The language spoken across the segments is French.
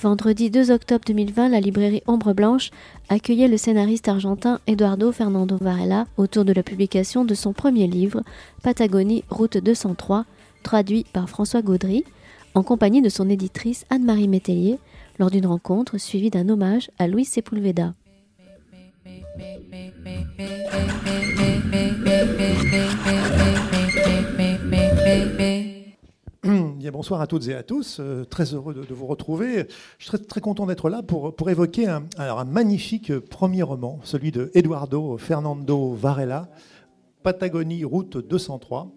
Vendredi 2 octobre 2020, la librairie Ombre Blanche accueillait le scénariste argentin Eduardo Fernando Varela autour de la publication de son premier livre, Patagonie, route 203, traduit par François Gaudry, en compagnie de son éditrice Anne-Marie Métellier, lors d'une rencontre suivie d'un hommage à Luis Sepúlveda. Bien, bonsoir à toutes et à tous, très heureux de vous retrouver. Je suis très, très content d'être là pour évoquer un magnifique premier roman, celui de Eduardo Fernando Varela, Patagonie, route 203,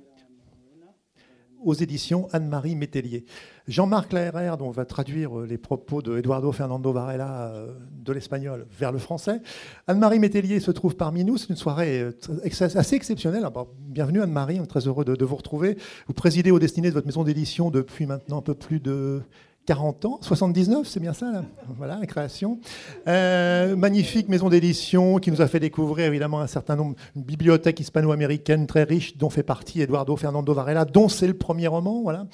aux éditions Anne-Marie Métellier. Jean-Marc Laherrère, dont on va traduire les propos de Eduardo Fernando Varela de l'espagnol vers le français. Anne-Marie Métellier se trouve parmi nous. C'est une soirée assez exceptionnelle. Alors, bienvenue Anne-Marie, on est très heureux de vous retrouver. Vous présidez aux destinées de votre maison d'édition depuis maintenant un peu plus de 40 ans, 79, c'est bien ça, là. Voilà, la création. Magnifique maison d'édition qui nous a fait découvrir évidemment un certain nombre, une bibliothèque hispano-américaine très riche dont fait partie Eduardo Fernando Varela, dont c'est le premier roman, voilà,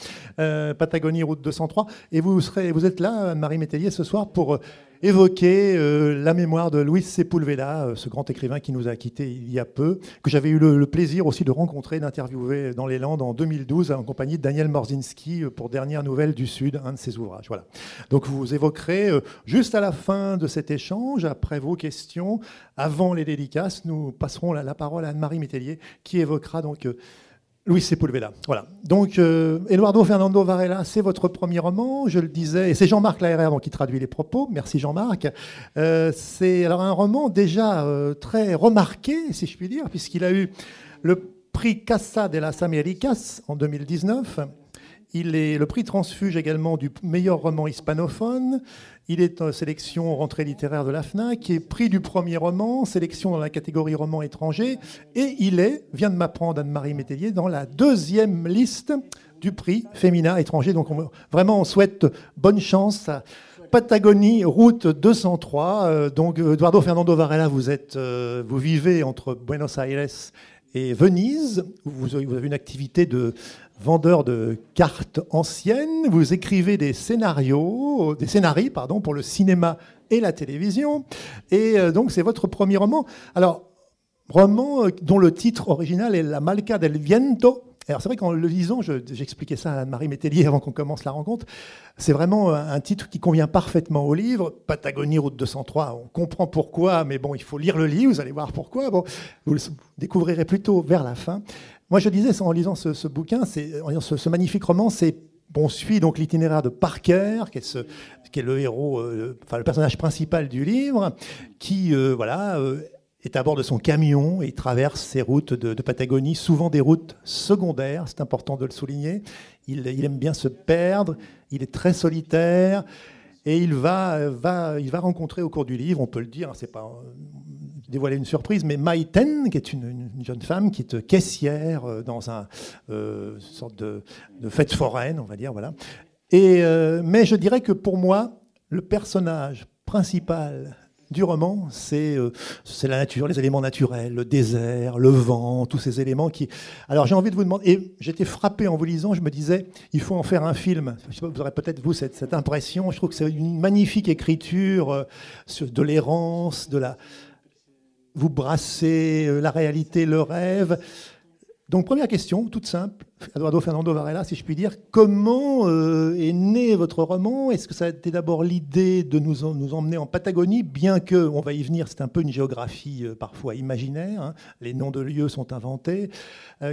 Patagonie, route 203. Et vous êtes là, Anne-Marie Métellier, ce soir pour évoquer la mémoire de Luis Sepúlveda, ce grand écrivain qui nous a quittés il y a peu, que j'avais eu le plaisir aussi de rencontrer, d'interviewer dans les Landes en 2012 en compagnie de Daniel Morzinski pour Dernières Nouvelles du Sud, un de ses ouvrages. Voilà. Donc vous évoquerez juste à la fin de cet échange, après vos questions, avant les dédicaces, nous passerons la parole à Anne-Marie Métellier qui évoquera donc Luis Sepúlveda. Voilà. Donc, Eduardo Fernando Varela, c'est votre premier roman, je le disais, et c'est Jean-Marc Laherrère qui traduit les propos. Merci Jean-Marc. C'est alors un roman déjà très remarqué, si je puis dire, puisqu'il a eu le prix Casa de las Américas en 2019. Il est le prix Transfuge également du meilleur roman hispanophone. Il est en sélection rentrée littéraire de la FNAC, et prix du premier roman, sélection dans la catégorie roman étranger. Et il vient de m'apprendre Anne-Marie Métellier, dans la deuxième liste du prix Femina étranger. Donc vraiment, on souhaite bonne chance à Patagonie, route 203. Donc Eduardo Fernando Varela, vous vivez entre Buenos Aires et Venise. Vous avez une activité de vendeur de cartes anciennes, vous écrivez des scénarii pour le cinéma et la télévision, et donc c'est votre premier roman. Alors, roman dont le titre original est La Malca del Viento. Alors c'est vrai qu'en le lisant, j'expliquais ça à Anne-Marie Métellier avant qu'on commence la rencontre, c'est vraiment un titre qui convient parfaitement au livre. Patagonie, route 203, on comprend pourquoi, mais bon, il faut lire le livre, vous allez voir pourquoi. Bon, vous le découvrirez plutôt vers la fin. Moi, je disais, en lisant ce bouquin, ce magnifique roman, on suit donc l'itinéraire de Parker, qui est le héros, le personnage principal du livre, qui est à bord de son camion et il traverse ces routes de Patagonie, souvent des routes secondaires, c'est important de le souligner. Il aime bien se perdre, il est très solitaire. Et il va rencontrer au cours du livre, on peut le dire, c'est pas dévoiler une surprise, mais Maïten, qui est une jeune femme qui est caissière dans une sorte de fête foraine, on va dire, voilà. Mais je dirais que pour moi, le personnage principal du roman, c'est la nature, les éléments naturels, le désert, le vent, tous ces éléments qui... Alors j'ai envie de vous demander, et j'étais frappé en vous lisant, je me disais, il faut en faire un film. Je sais pas, vous aurez peut-être, vous, cette impression. Je trouve que c'est une magnifique écriture de l'errance, vous brassez la réalité, le rêve. Donc première question, toute simple, Eduardo Fernando Varela, si je puis dire, comment est né votre roman? Est-ce que ça a été d'abord l'idée de nous emmener en Patagonie, bien que, on va y venir, c'est un peu une géographie parfois imaginaire, hein, les noms de lieux sont inventés.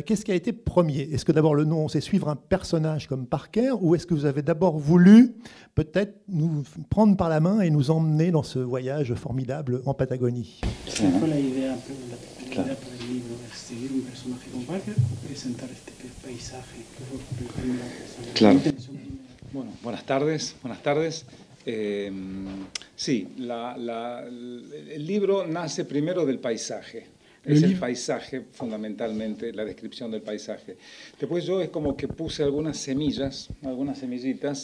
Qu'est-ce qui a été premier? Est-ce que d'abord le nom, c'est suivre un personnage comme Parker, ou est-ce que vous avez d'abord voulu peut-être nous prendre par la main et nous emmener dans ce voyage formidable en Patagonie? Claro. Del libro es seguir un personaje con Parker o presentar este paisaje que fue el primero. Claro. Bueno, buenas tardes. Sí, el libro nace primero del paisaje. Es el paisaje, fundamentalmente, la descripción del paisaje. Después yo es como que puse algunas semillitas,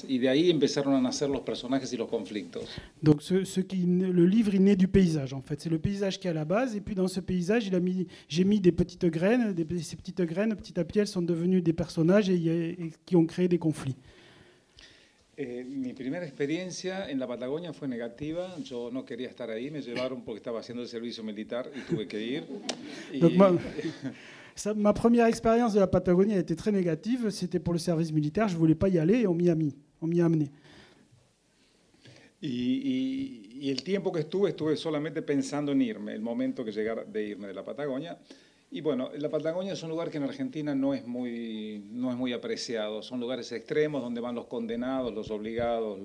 y de ahí empezaron a nacer los personajes y los conflictos. Donc le livre est né du paysage, en fait. C'est le paysage qui est à la base, et puis dans ce paysage, j'ai mis des petites graines, ces petites graines, petit à petit, elles sont devenues des personnages et qui ont créé des conflits. Mi primera experiencia en la Patagonia fue negativa. Yo no quería estar ahí, me llevaron porque estaba haciendo el servicio militar y tuve que ir. Donc, ma première expérience de la Patagonie a été très négative. C'était pour le service militaire. Je ne voulais pas y aller et on m'y a mis. On m'y a amené. Y el tiempo que estuve solamente pensando en irme, el momento que llegara de irme de la Patagonia. Y bueno, la Patagonia es un lugar que en Argentina no es muy apreciado. Son lugares extremos donde van los condenados, los obligados,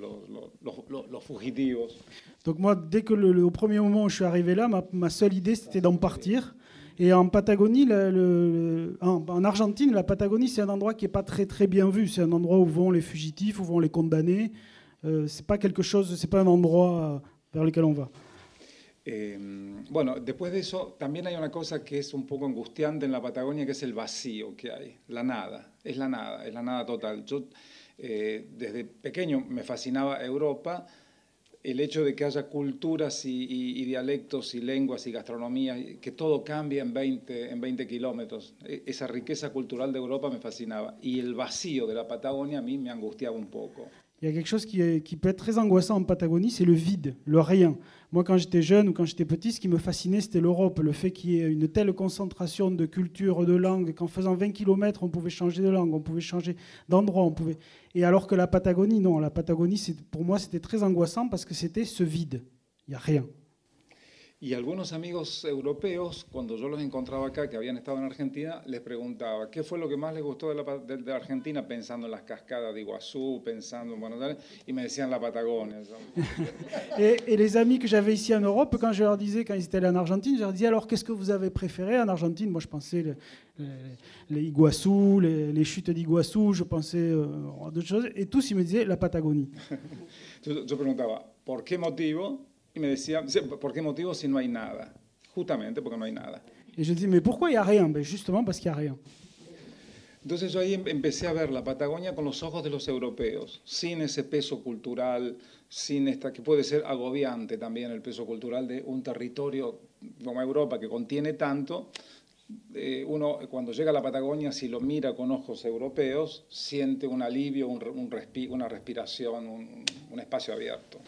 los fugitivos. Donc moi, dès que au premier moment où je suis arrivé là, ma seule idée, c'était d'en partir. Et en Patagonie, en Argentine, la Patagonie, c'est un endroit qui n'est pas très, très bien vu. C'est un endroit où vont les fugitifs, où vont les condamnés. C'est pas quelque chose, c'est pas un endroit vers lequel on va. Bueno, después de eso, también hay una cosa que es un poco angustiante en la Patagonia, que es el vacío que hay, la nada, es la nada total. Yo desde pequeño me fascinaba Europa, el hecho de que haya culturas y dialectos y lenguas y gastronomía, que todo cambia en 20 kilómetros. Esa riqueza cultural de Europa me fascinaba. Y el vacío de la Patagonia a mí me angustiaba un poco. Il y a quelque chose qui peut être très angoissant en Patagonie, c'est le vide, le rien. Moi, quand j'étais jeune ou quand j'étais petit, ce qui me fascinait, c'était l'Europe, le fait qu'il y ait une telle concentration de culture, de langue, qu'en faisant 20 km, on pouvait changer de langue, on pouvait changer d'endroit. Et alors que la Patagonie, non, la Patagonie, pour moi, c'était très angoissant parce que c'était ce vide, il n'y a rien. Y algunos amigos europeos, cuando yo los encontraba acá, que habían estado en Argentina, les preguntaba qué fue lo que más les gustó de Argentina, pensando en las cascadas de Iguazú, pensando en Buenos Aires, y me decían la Patagonia. Et les amis que j'avais ici en Europe, quand je leur disais, quand ils étaient allés en Argentine, je leur disais alors qu'est-ce que vous avez préféré en Argentine? Moi je pensais les Iguazú, les chutes d'Iguazú, je pensais à d'autres choses, et tous ils me disaient la Patagonie. Yo preguntaba, ¿por qué motivo? Y me decía, ¿por qué motivo si no hay nada? Justamente porque no hay nada. Et je dis, mais pourquoi il n'y a rien? Ben justement parce qu'il n'y a rien. Entonces yo ahí empecé a ver la Patagonia con los ojos de los europeos, sin ese peso cultural, sin esta que puede ser agobiante también el peso cultural de un territorio como Europa que contiene tanto. Uno cuando llega a la Patagonia, si lo mira con ojos europeos, siente un alivio, una respiración, un espacio abierto.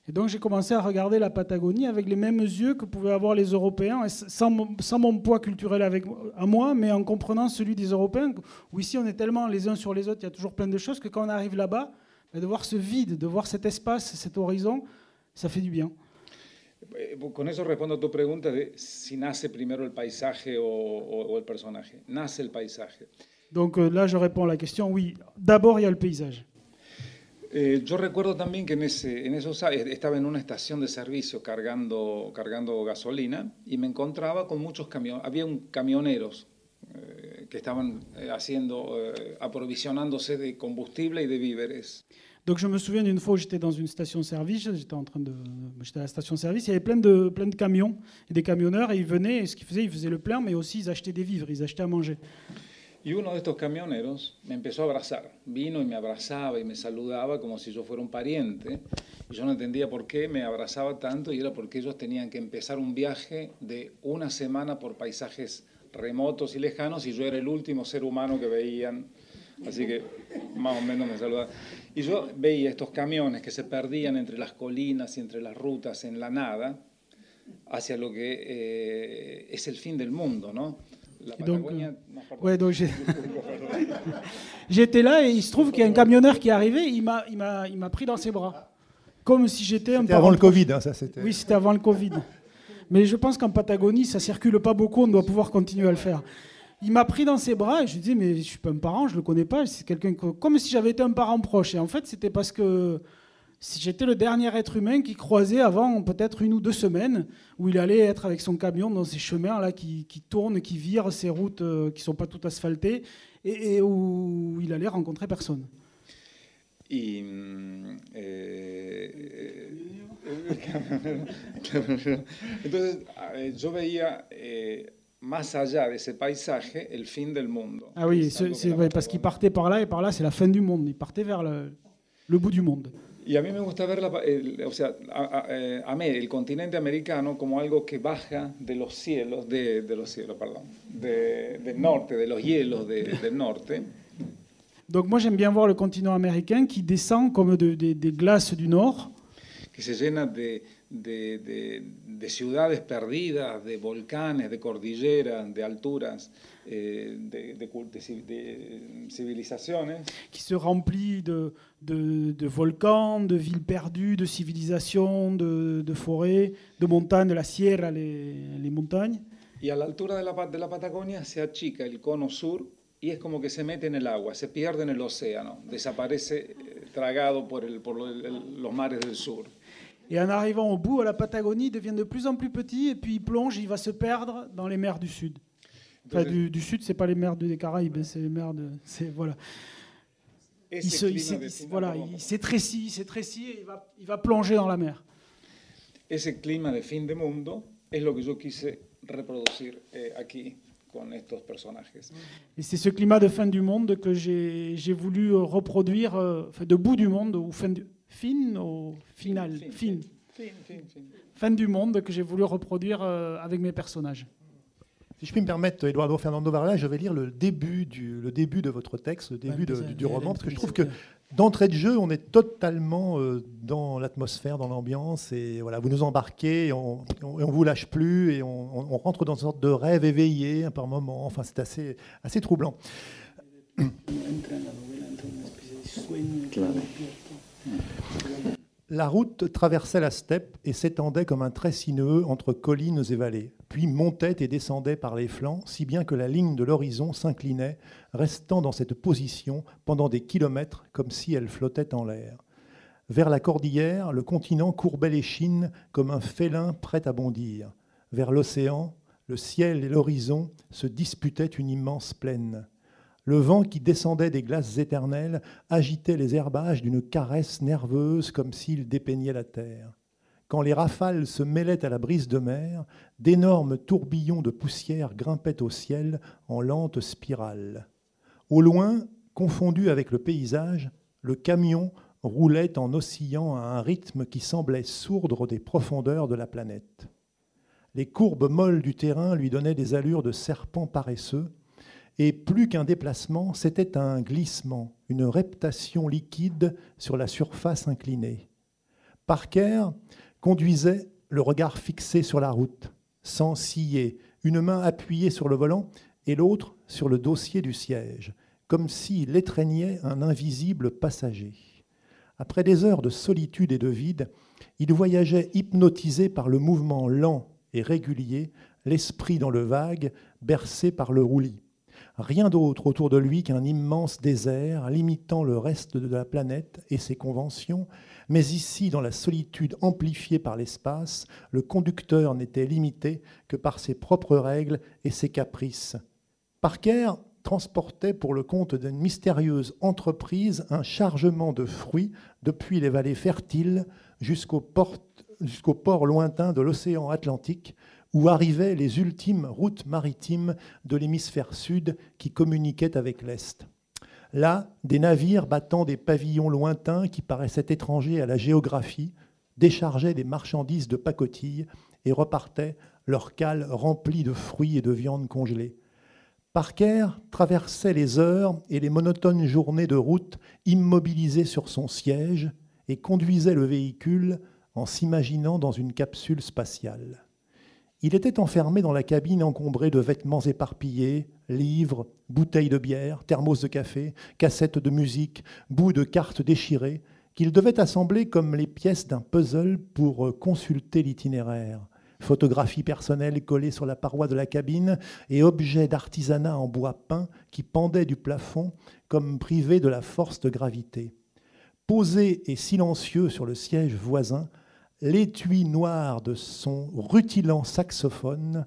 Et donc j'ai commencé à regarder la Patagonie avec les mêmes yeux que pouvaient avoir les Européens, sans mon poids culturel à moi, mais en comprenant celui des Européens, où ici on est tellement les uns sur les autres, il y a toujours plein de choses, que quand on arrive là-bas, de voir ce vide, de voir cet espace, cet horizon, ça fait du bien. Con eso respondo a tu pregunta de si nace primero el paisaje o el personaje. Nace el paisaje. Donc là je réponds à la question, oui, d'abord il y a le paysage. Yo recuerdo también que en esos estaba en una estación de servicio cargando gasolina y me encontraba con muchos camiones. Había camioneros que estaban aprovisionándose de combustible y de víveres. Donc je me souviens d'une fois où j'étais dans une station-service, j'étais à la station-service, il y avait plein de camions et des camionneurs et ils venaient, et ce qu'ils faisaient, ils faisaient le plein, mais aussi ils achetaient des vivres, ils achetaient à manger. Y uno de estos camioneros me empezó a abrazar. Vino y me abrazaba y me saludaba como si yo fuera un pariente. Y yo no entendía por qué me abrazaba tanto y era porque ellos tenían que empezar un viaje de una semana por paisajes remotos y lejanos y yo era el último ser humano que veían. Así que más o menos me saludaba. Y yo veía estos camiones que se perdían entre las colinas y entre las rutas en la nada hacia lo que es el fin del mundo, ¿no? Donc j'étais là et il se trouve qu'il y a un camionneur qui est arrivé, il m'a pris dans ses bras, comme si j'étais un parent. C'était avant le Covid, hein, ça c'était. Oui, c'était avant le Covid. Mais je pense qu'en Patagonie, ça circule pas beaucoup, on doit pouvoir continuer à le faire. Il m'a pris dans ses bras et je lui dis mais je suis pas un parent, je le connais pas, c'est quelqu'un comme si j'avais été un parent proche. Et en fait, c'était parce que j'étais le dernier être humain qu'il croisait avant peut-être 1 ou 2 semaines, où il allait être avec son camion dans ces chemins là qui tournent, qui virent ces routes qui sont pas toutes asphaltées et où il allait rencontrer personne. Y entonces yo veía más allá de ese paisaje el fin del mundo. Ah oui, c'est parce qu'il partait par là et par là c'est la fin du monde. Il partait vers le bout du monde. Y a mí me gusta ver, amé el continente americano como algo que baja de los cielos, del norte, de los hielos del norte. Donc moi j'aime bien voir le continent américain qui descend comme des glaces du nord. Que se llena de ciudades perdidas, de volcanes, de cordilleras, de alturas, de civilizaciones. Qui se remplit de volcans, de villes perdues, de civilisations, de forêts, de montagnes, de la sierra, les montagnes. Y a la altura de la Patagonia se achica el cono sur y es como que se mete en el agua, se pierde en el océano, desaparece tragado por los mares del sur. Et en arrivant au bout, à la Patagonie, il devient de plus en plus petit et puis il plonge, il va se perdre dans les mers du sud. Enfin, du sud, c'est pas les mers des Caraïbes, c'est les mers de... Voilà. Il s'étrécit et il va plonger dans la mer. Ese clima de fin de mundo es lo que yo quise reproducir aquí con estos personajes. Et c'est ce climat de fin du monde que j'ai voulu reproduire, de bout du monde, ou fin du monde, que j'ai voulu reproduire avec mes personnages. Si je puis me permettre, Eduardo Fernando Varela, je vais lire le début de votre texte, le début du roman, parce que je trouve que d'entrée de jeu, on est totalement dans l'atmosphère, dans l'ambiance, et voilà, vous nous embarquez, on vous lâche plus, et on rentre dans une sorte de rêve éveillé par moments. Enfin, c'est assez troublant. La route traversait la steppe et s'étendait comme un trait sinueux entre collines et vallées, puis montait et descendait par les flancs, si bien que la ligne de l'horizon s'inclinait, restant dans cette position pendant des kilomètres, comme si elle flottait en l'air. Vers la cordillère, le continent courbait l'échine comme un félin prêt à bondir. Vers l'océan, le ciel et l'horizon se disputaient une immense plaine. Le vent qui descendait des glaces éternelles agitait les herbages d'une caresse nerveuse comme s'il dépeignait la terre. Quand les rafales se mêlaient à la brise de mer, d'énormes tourbillons de poussière grimpaient au ciel en lente spirale. Au loin, confondu avec le paysage, le camion roulait en oscillant à un rythme qui semblait sourdre des profondeurs de la planète. Les courbes molles du terrain lui donnaient des allures de serpent paresseux, et plus qu'un déplacement, c'était un glissement, une reptation liquide sur la surface inclinée. Parker conduisait le regard fixé sur la route, sans scier, une main appuyée sur le volant et l'autre sur le dossier du siège, comme s'il étreignait un invisible passager. Après des heures de solitude et de vide, il voyageait hypnotisé par le mouvement lent et régulier, l'esprit dans le vague, bercé par le roulis. Rien d'autre autour de lui qu'un immense désert limitant le reste de la planète et ses conventions, mais ici, dans la solitude amplifiée par l'espace, le conducteur n'était limité que par ses propres règles et ses caprices. Parker transportait pour le compte d'une mystérieuse entreprise un chargement de fruits depuis les vallées fertiles jusqu'au port lointain de l'océan Atlantique, où arrivaient les ultimes routes maritimes de l'hémisphère sud qui communiquaient avec l'Est. Là, des navires battant des pavillons lointains qui paraissaient étrangers à la géographie déchargeaient des marchandises de pacotille et repartaient, leurs cales remplies de fruits et de viande congelée. Parker traversait les heures et les monotones journées de route immobilisé sur son siège et conduisait le véhicule en s'imaginant dans une capsule spatiale. Il était enfermé dans la cabine encombrée de vêtements éparpillés, livres, bouteilles de bière, thermos de café, cassettes de musique, bouts de cartes déchirées, qu'il devait assembler comme les pièces d'un puzzle pour consulter l'itinéraire. Photographies personnelles collées sur la paroi de la cabine et objets d'artisanat en bois peint qui pendaient du plafond comme privés de la force de gravité. Posé et silencieux sur le siège voisin, l'étui noir de son rutilant saxophone,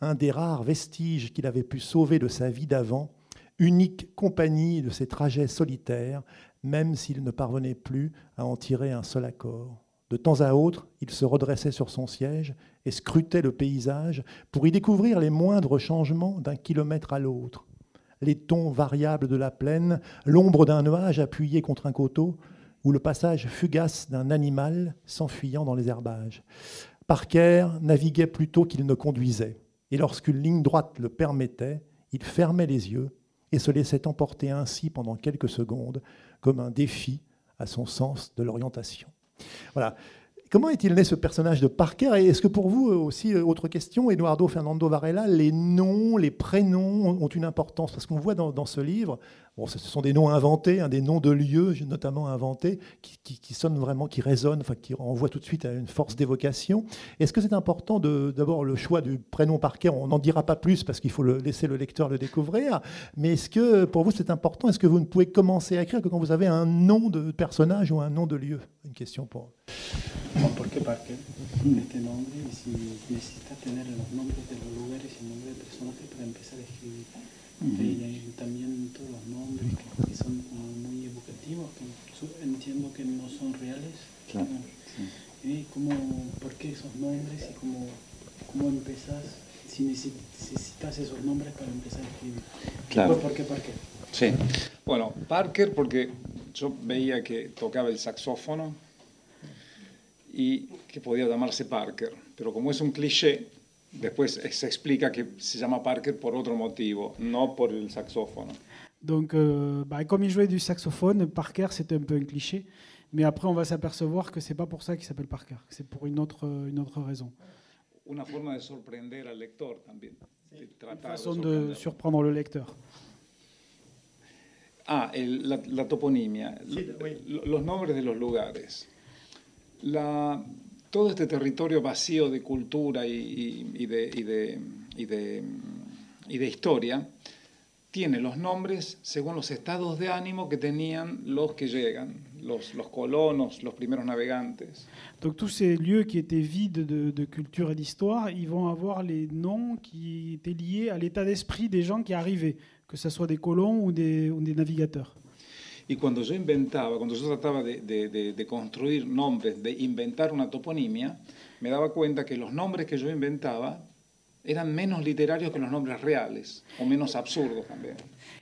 un des rares vestiges qu'il avait pu sauver de sa vie d'avant, unique compagnie de ses trajets solitaires, même s'il ne parvenait plus à en tirer un seul accord. De temps à autre, il se redressait sur son siège et scrutait le paysage pour y découvrir les moindres changements d'un kilomètre à l'autre. Les tons variables de la plaine, l'ombre d'un nuage appuyé contre un coteau, ou le passage fugace d'un animal s'enfuyant dans les herbages. Parker naviguait plutôt qu'il ne conduisait, et lorsqu'une ligne droite le permettait, il fermait les yeux et se laissait emporter ainsi pendant quelques secondes comme un défi à son sens de l'orientation. Voilà. Comment est-il né ce personnage de Parker? Et est-ce que pour vous aussi, autre question, Eduardo Fernando Varela, les noms, les prénoms ont une importance? Parce qu'on voit dans ce livre, bon, ce sont des noms inventés, hein, des noms de lieux notamment inventés, qui sonnent vraiment, qui résonnent, enfin, qui renvoient tout de suite à une force d'évocation. Est-ce que c'est important d'abord le choix du prénom Parker? On n'en dira pas plus parce qu'il faut laisser le lecteur le découvrir. Mais est-ce que pour vous c'est important? Est-ce que vous ne pouvez commencer à écrire que quand vous avez un nom de personnage ou un nom de lieu? Une question pour... ¿Por qué Parker? Este nombre, y si necesitas tener los nombres de los lugares y nombres de personajes para empezar a escribir. Y ayuntamiento, los nombres que son muy evocativos, que entiendo que no son reales. Claro. Sí. ¿Por qué esos nombres y cómo empezás? Si necesitas esos nombres para empezar a escribir. Claro. ¿Por qué Parker? Sí. Bueno, Parker porque yo veía que tocaba el saxófono y que podía llamarse Parker, pero como es un cliché, después se explica que se llama Parker por otro motivo, no por el saxófono. Donc, comme il jouait du saxophone, Parker, c'était un peu un cliché. Mais après, on va s'apercevoir que c'est pas pour ça qu'il s'appelle Parker, que c'est pour une autre raison. Una forma de sorprender al lector también. Une façon de surprendre le lecteur. Ah, la toponimia, sí, los nombres de los lugares. Todo este territorio vacío de cultura y de historia tiene los nombres según los estados de ánimo que tenían los que llegan, los colonos, los primeros navegantes. Donc tous ces lieux qui étaient vides de culture et d'histoire, ils vont avoir les noms qui étaient liés à l'état d'esprit des gens qui arrivaient, que ce soit des colons ou des navigateurs. Y cuando yo trataba de construir nombres, de inventar una toponimia, me daba cuenta que los nombres que yo inventaba eran menos literarios que los nombres reales, o menos absurdos también.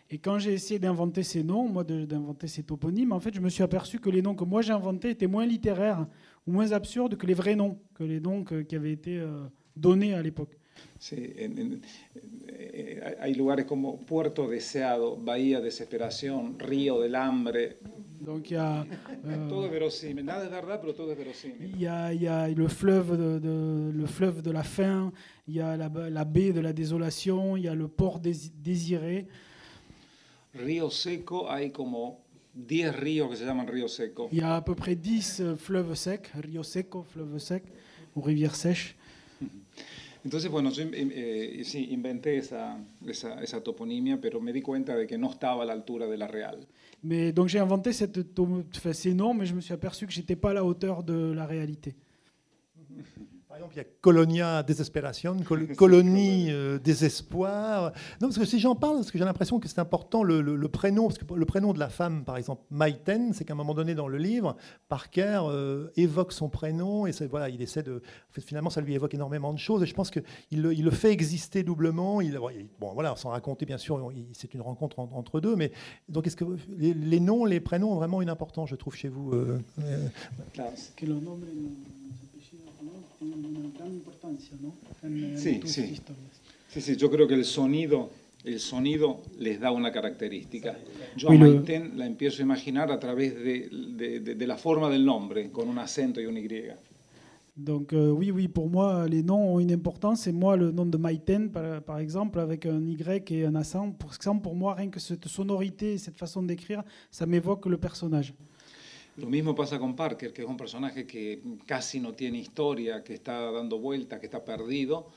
Et quand j'ai essayé d'inventer ces noms, d'inventer ces toponymes, en fait, je me suis aperçu que les noms que moi j'ai inventés étaient moins littéraires ou moins absurdes que les vrais noms, que les noms qui avaient été donnés à l'époque. Sí, hay lugares como Puerto Deseado, Bahía Desesperación, Río del Hambre. Donc, il y a, todo es verosímil, nada es verdad, pero todo es verosímil. Il y a le fleuve de la faim, il y a la baie de la désolation, il y a le port désiré. Río Seco, hay como 10 ríos que se llaman Río Seco. Il y a à peu près 10 fleuves secs, Río Seco, fleuve sec, ou rivière sèche. Entonces, bueno, yo sí, inventé esa toponimia, pero me di cuenta de que no estaba a la altura de la real. Mais donc j'ai inventé ces noms, mais je me suis aperçu que j'étais pas à la hauteur de la réalité. Par exemple, il y a Colonia Desesperación, Colonie Désespoir. Non, parce que si j'en parle, parce que j'ai l'impression que c'est important le prénom, parce que le prénom de la femme, par exemple, Maïten, c'est qu'à un moment donné dans le livre, Parker évoque son prénom et voilà, il essaie de. En fait, finalement, ça lui évoque énormément de choses et je pense qu'il le fait exister doublement. Bon, voilà, sans raconter, bien sûr, c'est une rencontre entre deux, mais donc est-ce que les noms, les prénoms ont vraiment une importance, je trouve, chez vous que los nombres una gran importancia, ¿no? Sí, sí. Sí, yo creo que el sonido les da una característica. Yo a Maiten la empiezo a imaginar a través de la forma del nombre, con un acento y un Y. Donc oui, pour moi, les noms ont une importance. Et moi, le nom de Maiten, par exemple, avec un Y et un accent, pour moi, rien que cette sonorité et cette façon d'écrire, ça m'évoque le personnage. Lo mismo pasa con Parker, que es un personaje que casi no tiene historia, que está dando vueltas, que está perdido.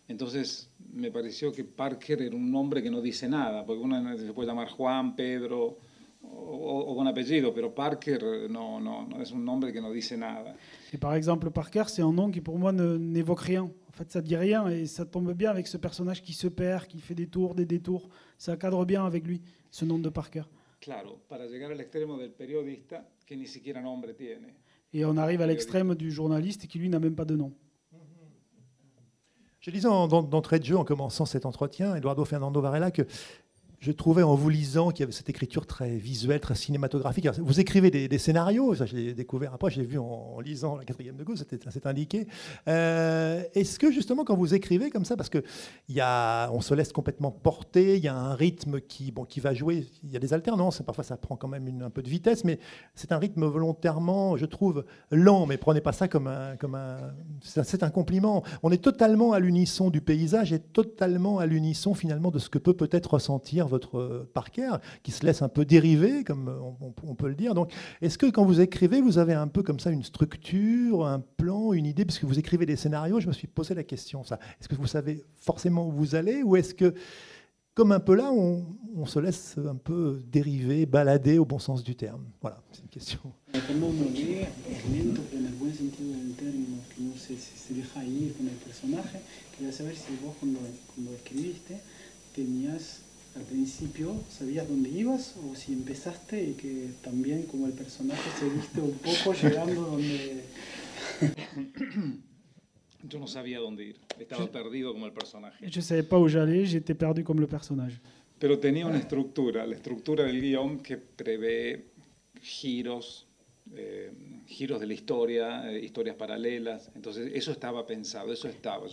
Entonces me pareció que Parker era un nombre que no dice nada, porque uno se puede llamar Juan, Pedro o con apellido, pero Parker no es un nombre que no dice nada. Et par exemple, Parker, c'est un nom qui pour moi n'évoque rien. En fait, ça dit rien et ça tombe bien avec ce personnage qui se perd, qui fait des détours. Ça cadre bien avec lui, ce nom de Parker. Claro, para llegar al extremo del periodista que ni siquiera nombre tiene. Et on arrive à l'extrême du journaliste qui lui n'a même pas de nom. Je disais d'entrée de jeu en commençant cet entretien, Eduardo Fernando Varela, que Je trouvais en vous lisant qu'il y avait cette écriture très visuelle, très cinématographique. Alors, vous écrivez des scénarios, ça je l'ai découvert après, j'ai vu en lisant La Quatrième de Gaulle, c'est indiqué. Est-ce que justement quand vous écrivez comme ça, parce qu'on se laisse complètement porter, il y a un rythme qui va jouer, il y a des alternances, parfois ça prend quand même un peu de vitesse, mais c'est un rythme volontairement, je trouve, lent, mais prenez pas ça c'est un compliment. On est totalement à l'unisson du paysage et totalement à l'unisson finalement de ce que peut-être ressentir votre Parker, qui se laisse un peu dériver, comme on peut le dire. Donc, est-ce que quand vous écrivez, vous avez un peu comme ça une structure, un plan, une idée, parce que vous écrivez des scénarios, je me suis posé la question, ça. Est-ce que vous savez forcément où vous allez, ou est-ce que, comme un peu là, on se laisse un peu dériver, balader au bon sens du terme? Voilà, c'est une question. Cuando uno lee, es lento, pero en el buen sentido del término, que uno se deja ir con el personaje. Quería saber si vos cuando escribiste tenías al principio, sabías dónde ibas o si empezaste y que también como el personaje seguiste un poco llegando donde... Yo no sabía dónde ir, estaba perdido como el personaje. Je ne savais pas où j'allais, j'étais perdu comme le personnage. Pero tenía una estructura, la estructura del guión que prevé giros de la historia, historias paralelas. Entonces eso estaba pensado, eso estaba.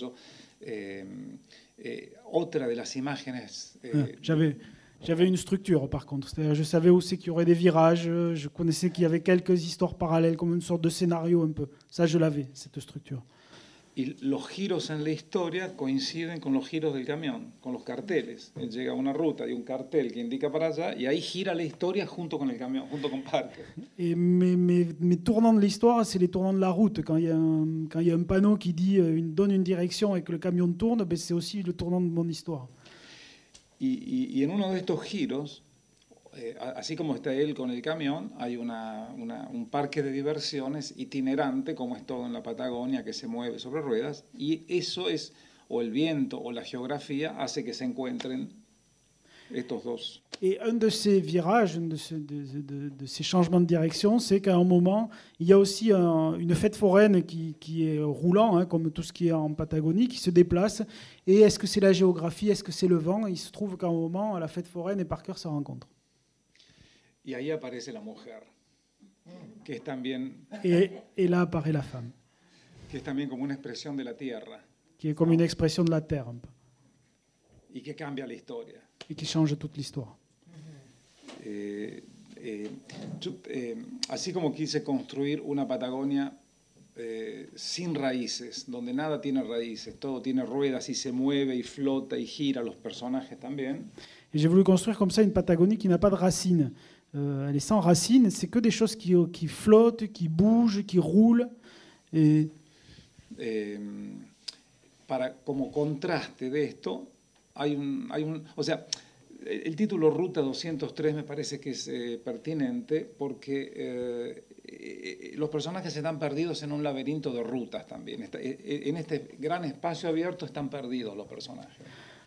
Otra de las imágenes... J'avais une structure par contre, c'est-à-dire je savais où c'est qu'il y aurait des virages, je connaissais qu'il y avait quelques histoires parallèles comme une sorte de scénario un peu. Ça je l'avais, cette structure. Y los giros en la historia coinciden con los giros del camión, con los carteles. Él llega a una ruta y un cartel que indica para allá y ahí gira la historia junto con el camión, junto con Parker. Et mes tournants de l'histoire, c'est les tournants de la route. Quand il y a un panneau qui dit donne une direction et que le camion tourne, ben c'est aussi le tournant de mon histoire. Y en uno de estos giros, así como está él con el camión, hay un parque de diversiones itinerante, como es todo en la Patagonia, que se mueve sobre ruedas, y eso es, o el viento o la geografía, hace que se encuentren estos dos. Et un de ces virages, de ces changements de direction, c'est qu'à un moment, il y a aussi une fête foraine qui est roulant, hein, comme tout ce qui est en Patagonie, qui se déplace. Et est-ce que c'est la géographie, est-ce que c'est le vent? Il se trouve qu'à un moment, à la fête foraine et Parker se rencontrent. Y ahí aparece la mujer, que es también... Et là apparaît la femme. Que es también como una expresión de la tierra. Qui est comme une expression de la terre, un peu. Y que cambia la historia. Et qui change toute l'histoire. Así como quise construir una Patagonia sin raíces, donde nada tiene raíces, todo tiene ruedas y se mueve y flota y gira, los personajes también. Et j'ai voulu construire comme ça une Patagonie qui n'a pas de racines. Elle est sans racines, c'est que des choses qui flottent, qui bougent, qui roulent. Et... como contraste de esto, o sea, el título Ruta 203 me parece que es pertinente porque los personajes están perdidos en un laberinto de rutas también. En este gran espacio abierto están perdidos los personajes.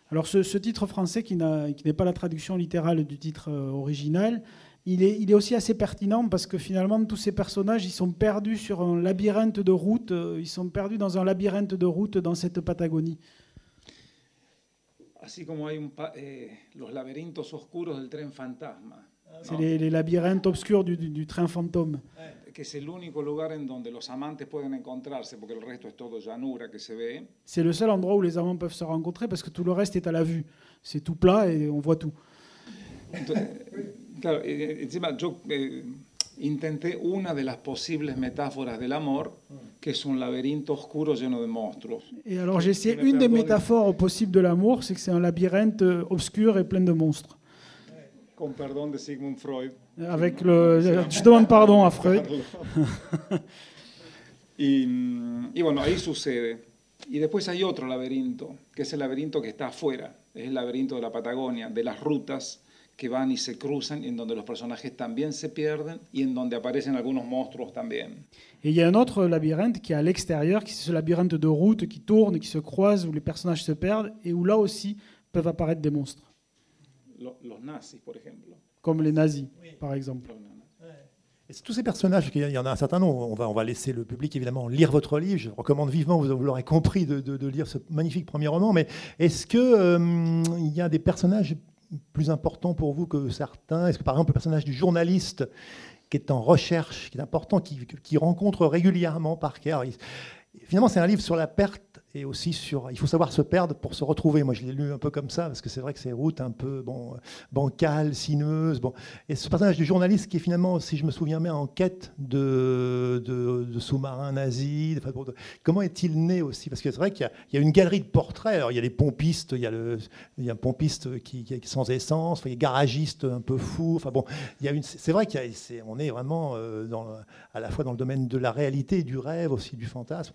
Alors ce titre français qui n'est pas la traduction littérale du titre original, il est aussi assez pertinent parce que finalement tous ces personnages ils sont perdus sur un labyrinthe de routes, ils sont perdus dans un labyrinthe de routes dans cette Patagonie. Así como hay los laberintos oscuros del tren fantasma. C'est les labyrinthes obscurs du train fantôme. Que es el único lugar en donde los amantes pueden encontrarse, porque el resto es todo llanura que se ve. C'est le seul endroit où les amants peuvent se rencontrer parce que tout le reste est à la vue. C'est tout plat et on voit tout. Entonces, claro, encima yo intenté una de las posibles metáforas del amor, que es un laberinto oscuro lleno de monstruos. Et alors j'ai essayé une des métaphores possibles de l'amour, c'est que c'est un labyrinthe obscur et plein de monstres. Con perdón de Sigmund Freud. Je demande pardon à Freud. y bueno, ahí sucede. Y después hay otro laberinto, que es el laberinto que está afuera. Es el laberinto de la Patagonia, de las rutas que van y se cruzan, en donde los personajes también se pierden y en donde aparecen algunos monstruos también. Et il y a un autre labyrinthe qui est à l'extérieur, qui est ce labyrinthe de routes qui tournent, qui se croisent, où les personnages se perdent, et où là aussi peuvent apparaître des monstres. Los nazis, por ejemplo. Comme les nazis, par exemple. Et tous ces personnages, il y en a un certain nombre, on va laisser le public évidemment lire votre livre, je recommande vivement, vous l'aurez compris, de lire ce magnifique premier roman, mais est-ce qu'il y a des personnages plus important pour vous que certains? Est-ce que par exemple le personnage du journaliste qui est en recherche, qui est important, qui rencontre régulièrement Parker, finalement c'est un livre sur la perte et aussi sur... Il faut savoir se perdre pour se retrouver. Moi je l'ai lu un peu comme ça, parce que c'est vrai que c'est routes un peu bancales, sinueuses. Bon. Et ce personnage du journaliste qui est finalement, si je me souviens bien, en quête de sous-marins nazis. Comment est-il né aussi? Parce que c'est vrai qu'il y a une galerie de portraits. Alors, il y a les pompistes, il y a un pompiste qui est sans essence, il y a des garagistes un peu fous. Enfin, bon, c'est vrai qu'on est vraiment à la fois dans le domaine de la réalité, du rêve, aussi du fantasme.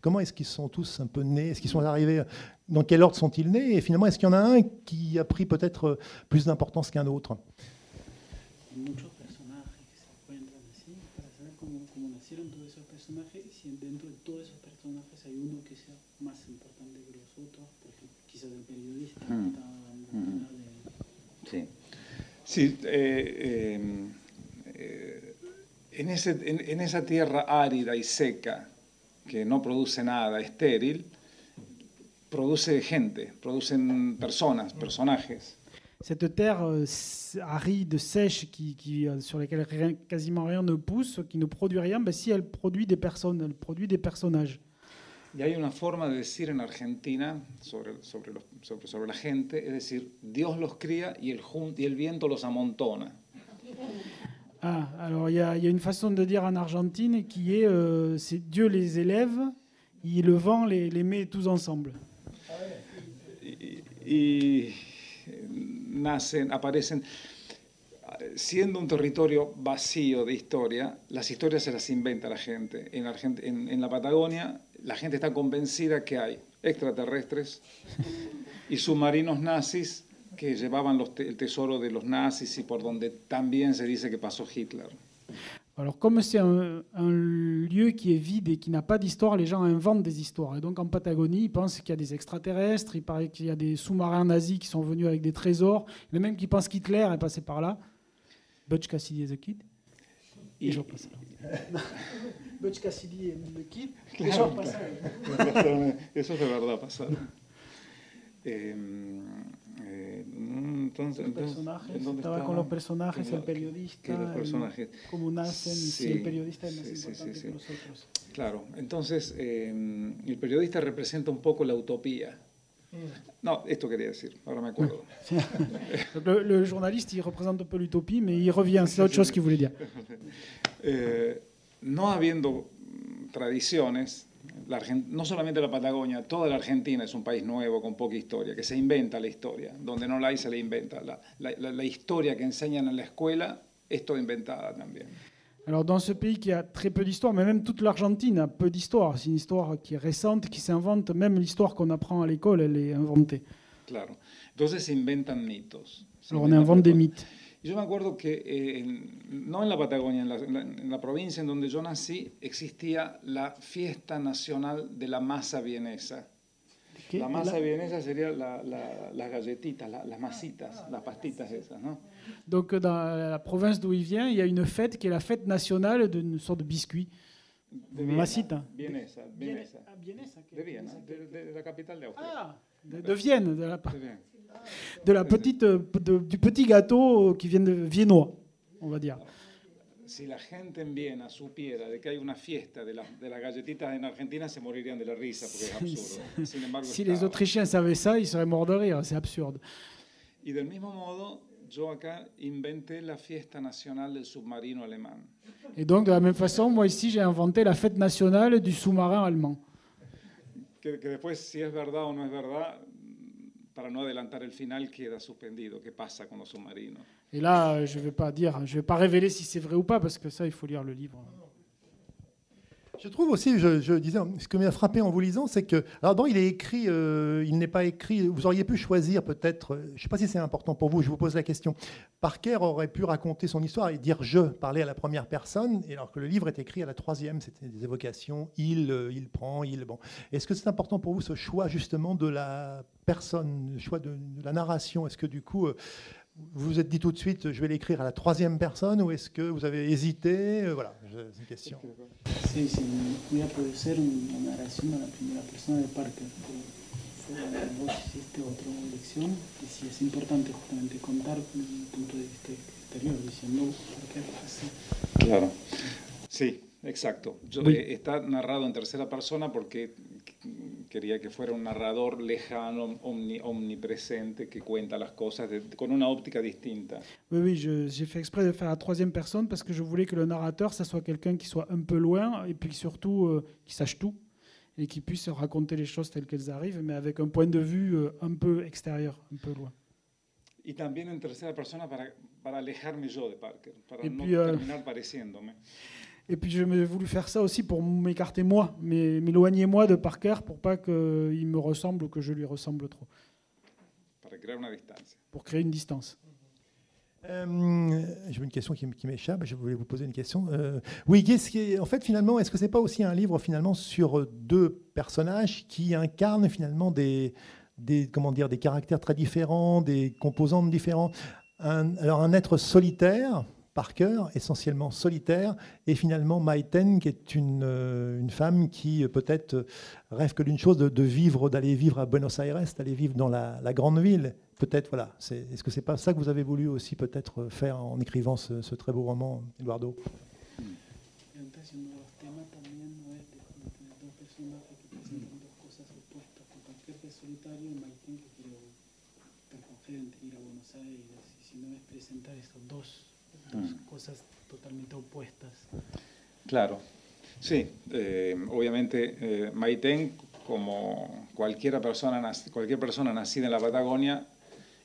Comment est-ce qu'ils sont tous un peu nés? Est-ce qu'ils sont arrivés? Dans quel ordre sont-ils nés? Et finalement, est-ce qu'il y en a un qui a pris peut-être plus d'importance qu'un autre? Muchos personajes que se encuentran así, para saber cómo nacieron todos esos personajes, y si dentro de todos esos personajes hay uno que sea más importante que los otros, porque quizás el periodista está dando Sí, sí. En esa tierra árida y seca, que no produce nada, estéril, produce gente, producen personas, personajes. Cette terre aride, sèche, sur laquelle quasiment rien ne pousse, qui ne produit rien, ben, si elle produit des personnes, elle produit des personnages. Y hay una forma de decir en Argentina sobre la gente, es decir, Dios los cría y el viento los amontona. Ah, alors il y a une façon de dire en Argentine qui est c'est Dieu les élève et le vent les met tous ensemble. Y aparecen, siendo un territorio vacío de historia, las historias se las inventa la gente. En la Patagonia, la gente está convencida que hay extraterrestres y submarinos nazis que llevaban el tesoro de los nazis y por donde también se dice que pasó Hitler. Alors comme c'est un lieu qui est vide et qui n'a pas d'histoire, les gens inventent des histoires. Et donc en Patagonie, ils pensent qu'il y a des extraterrestres, il paraît qu'il y a des sous-marins nazis qui sont venus avec des trésors, il y en a même qui pensent qu'Hitler est passé par là. Butch Cassidy et the Kid. Et je repasse là. Butch Cassidy et the Kid. Et je repasse là. Eso es de verdad pasaron. Entonces, estaba con los personajes, el periodista, cómo nacen, sí, si el periodista es más importante que los otros. Claro, entonces el periodista representa un poco la utopía. Non, esto quería decir, ahora me acuerdo. Le journaliste, il représente un peu l'utopie, mais il revient, c'est autre chose qu'il voulait dire. No habiendo tradiciones, no solamente la Patagonia, toda la Argentina es un país nuevo con poca historia, que se inventa la historia, donde no la hay se la inventa. La historia que enseñan en la escuela es toda inventada también. Alors dans ce pays qui a très peu d'histoire, mais même toute l'Argentine a peu d'histoire, c'est une histoire qui est récente, qui s'invente, même l'histoire qu'on apprend à l'école, elle est inventée. Claro. Entonces se inventan mitos. Alors on invente des mythes. Yo me acuerdo que no en la Patagonia, en la provincia en donde yo nací, existía la fiesta nacional de la masa vienesa. La masa vienesa sería las galletitas, las masitas, las pastitas esas, ¿no? Donc dans la province d'où il vient, il y a une fête qui est la fête nationale d'une sorte de biscuit. De Viena, Masita. Vienesa. Vienesa, de Viena, de la capitale de Austria. Ah, de Vienne, de la petite, du petit gâteau qui vient de viennois, on va dire. Si la gente en Viena supiera de que hay una fiesta de las galletitas en Argentina, se morirían de la risa porque es absurdo. Sin embargo, si les Autrichiens savaient ça, ils seraient morts de rire, c'est absurde. Y del mismo modo, yo acá inventé la fiesta nacional del submarino alemán. Et donc, de la même façon, moi ici, j'ai inventé la fête nationale du sous-marin allemand. Que después, si es verdad o no es verdad, para no adelantar el final, queda suspendido. ¿Qué pasa con los submarinos? Et là, je ne vais pas révéler si c'est vrai ou pas, parce que ça, il faut lire le livre. Je trouve aussi, je disais, ce qui m'a frappé en vous lisant, c'est que, alors bon, il est écrit, il n'est pas écrit, vous auriez pu choisir peut-être, je ne sais pas si c'est important pour vous, je vous pose la question, Parker aurait pu raconter son histoire et dire « je », parler à la première personne, alors que le livre est écrit à la troisième, c'était des évocations, il prend, bon. Est-ce que c'est important pour vous ce choix justement de la personne, le choix de la narration? Est-ce que du coup, vous vous êtes dit tout de suite, je vais l'écrire à la troisième personne, ou est-ce que vous avez hésité? Voilà, c'est une question. Sí, voy a poder ser una narración a la primera persona de Parker. vos hiciste otra lección y si es importante justamente contar un punto de vista exterior, diciendo por qué pasa. Claro, sí, exacto. Oui. Está narrado en tercera persona porque quería que fuera un narrador lejano, omnipresente, que cuenta las cosas con una óptica distinta. Oui, oui, j'ai fait exprès de faire la troisième personne parce que je voulais que le narrateur, ça soit quelqu'un qui soit un peu loin et puis surtout qui sache tout et qui puisse raconter les choses telles qu'elles arrivent, mais avec un point de vue un peu extérieur, un peu loin. Y también en tercera persona para alejarme yo de Parker, para Et no puis, terminar pareciéndome. Et puis j'ai voulu faire ça aussi pour m'écarter moi, m'éloigner moi de Parker pour pas qu'il me ressemble ou que je lui ressemble trop, Para crear una distancia. pour créer une distance. J'ai une question qui m'échappe, je voulais vous poser une question. Oui, en fait, finalement, est-ce que ce n'est pas aussi un livre finalement sur deux personnages qui incarnent finalement comment dire, des caractères très différents, des composantes différentes. Alors un être solitaire, Parker, essentiellement solitaire, et finalement Maiten, qui est une femme qui peut-être rêve que d'une chose, d'aller vivre à Buenos Aires, d'aller vivre dans la grande ville. Peut-être, voilà. Est-ce que c'est pas ça que vous avez voulu aussi peut-être faire en écrivant ce très beau roman, Eduardo? Solitario, Maiten que quiere recoger, ir a Buenos Aires, y si no es presentar estas dos cosas totalmente opuestas. Claro, sí, obviamente Maiten, como cualquier persona nacida en la Patagonia,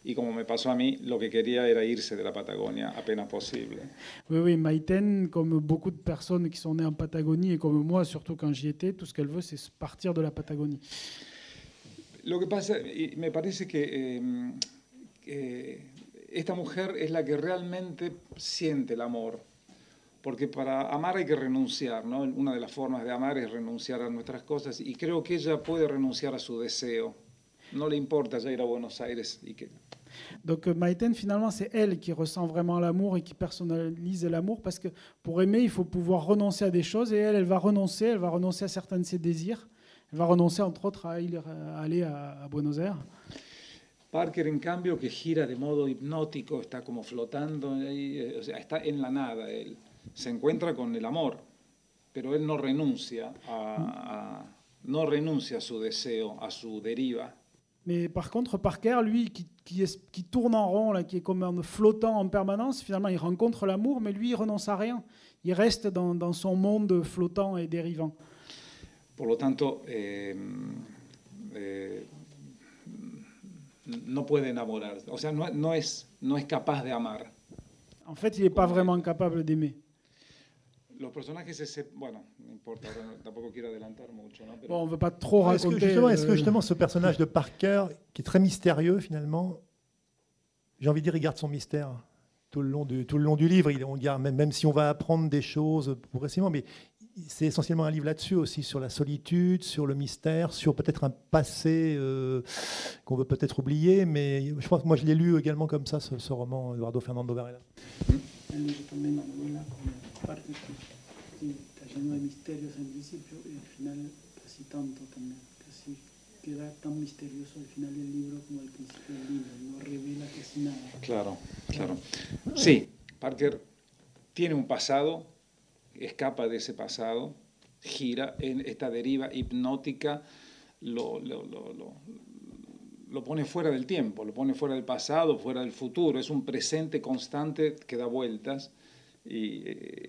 y como me pasó a mí, lo que quería era irse de la Patagonia apenas posible. Oui, oui, Maiten, comme beaucoup de personnes qui sont nées en Patagonie, et comme moi, surtout quand j'y étais, tout ce qu'elle veut, c'est partir de la Patagonie. Lo que pasa, y me parece que esta mujer es la que realmente siente el amor, porque para amar hay que renunciar, ¿no? Una de las formas de amar es renunciar a nuestras cosas, y creo que ella puede renunciar a su deseo. No le importa ya ir a Buenos Aires. Donc Maiten, finalement, c'est elle qui ressent vraiment l'amour et qui personnalise l'amour, parce que pour aimer, il faut pouvoir renoncer à des choses, et elle va renoncer à certains de ses désirs. Elle va renoncer, entre autres, à aller à Buenos Aires. Parker, en cambio, que gira de modo hipnótico, está como flotando, o sea, está en la nada. Él se encuentra con el amor, pero él no renuncia a su deseo, a su deriva. Mais par contre, Parker, lui, qui tourne en rond, là, qui est comme un flottant en permanence, finalement, il rencontre l'amour, mais lui, il renonce à rien. Il reste dans son monde flottant et dérivant. Por lo tanto, no puede enamorarse, o sea, no es capaz de amar. En fait, il n'est pas vraiment capable d'aimer. Los personajes, bueno, no importa, tampoco quiero adelantar mucho, ¿no? Pero... Bon, on ne veut pas trop raconter. Est-ce que justement ce personnage de Parker, qui est très mystérieux finalement, j'ai envie de dire, il garde son mystère tout le long du livre. On garde, même si on va apprendre des choses progressivement, mais c'est essentiellement un livre là-dessus aussi, sur la solitude, sur le mystère, sur peut-être un passé qu'on veut peut-être oublier, mais je pense que moi je l'ai lu également comme ça, ce roman, Eduardo Fernando Varela. También la novela como parte que está lleno de misterios al principio y al final casi tanto también, casi queda tan misterioso al final del libro como al principio del libro, no revela casi nada. Claro, claro. Sí, Parker tiene un pasado, escapa de ese pasado, gira en esta deriva hipnótica, lo pone fuera del tiempo, lo pone fuera del pasado, fuera del futuro. Es un presente constante que da vueltas y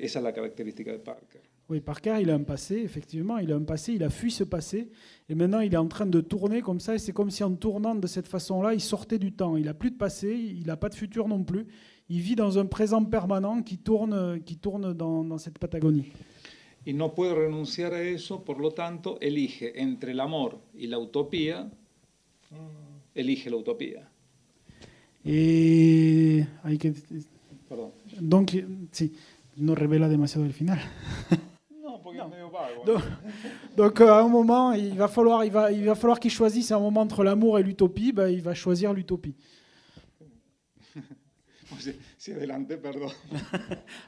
esa es la caractéristica de Parker. Oui, Parker, il a un passé, effectivement, il a fui ce passé, et maintenant il est en train de tourner comme ça, et c'est comme si en tournant de cette façon-là, il sortait du temps. Il n'a plus de passé, il n'a pas de futur non plus. Il vit dans un présent permanent qui tourne dans cette Patagonie. Y no puede renunciar a eso, por lo tanto, elige entre el amor y la utopía, elige la utopía. Et... Perdón. Donc, sí, no revela demasiado el final. No, porque es medio vago. Donc à un moment, il va falloir qu'il choisisse un moment entre l'amour et l'utopie. Ben, il va choisir l'utopie. Si adelanté, perdón.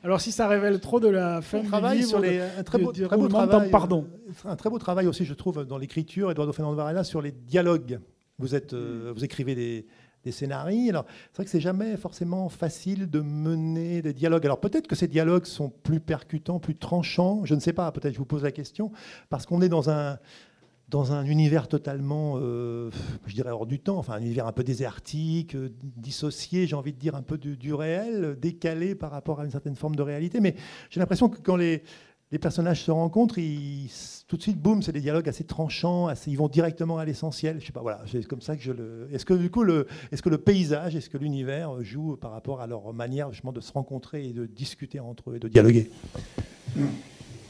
Alors si ça révèle trop de la fin du livre, un très beau travail, pardon. Un très beau travail aussi, je trouve, dans l'écriture, Eduardo Fernando Varela, sur les dialogues. Vous écrivez des scénarios. Alors, c'est vrai que c'est jamais forcément facile de mener des dialogues. Alors peut-être que ces dialogues sont plus percutants, plus tranchants. Je ne sais pas. Peut-être je vous pose la question parce qu'on est dans un univers totalement, je dirais, hors du temps, enfin un univers un peu désertique, dissocié, j'ai envie de dire, un peu du réel, décalé par rapport à une certaine forme de réalité. Mais j'ai l'impression que quand les personnages se rencontrent, tout de suite, boum, c'est des dialogues assez tranchants, ils vont directement à l'essentiel. Je sais pas, voilà, c'est comme ça que Est-ce que du coup, est-ce que le paysage, est-ce que l'univers joue par rapport à leur manière justement de se rencontrer et de discuter entre eux et de dialoguer?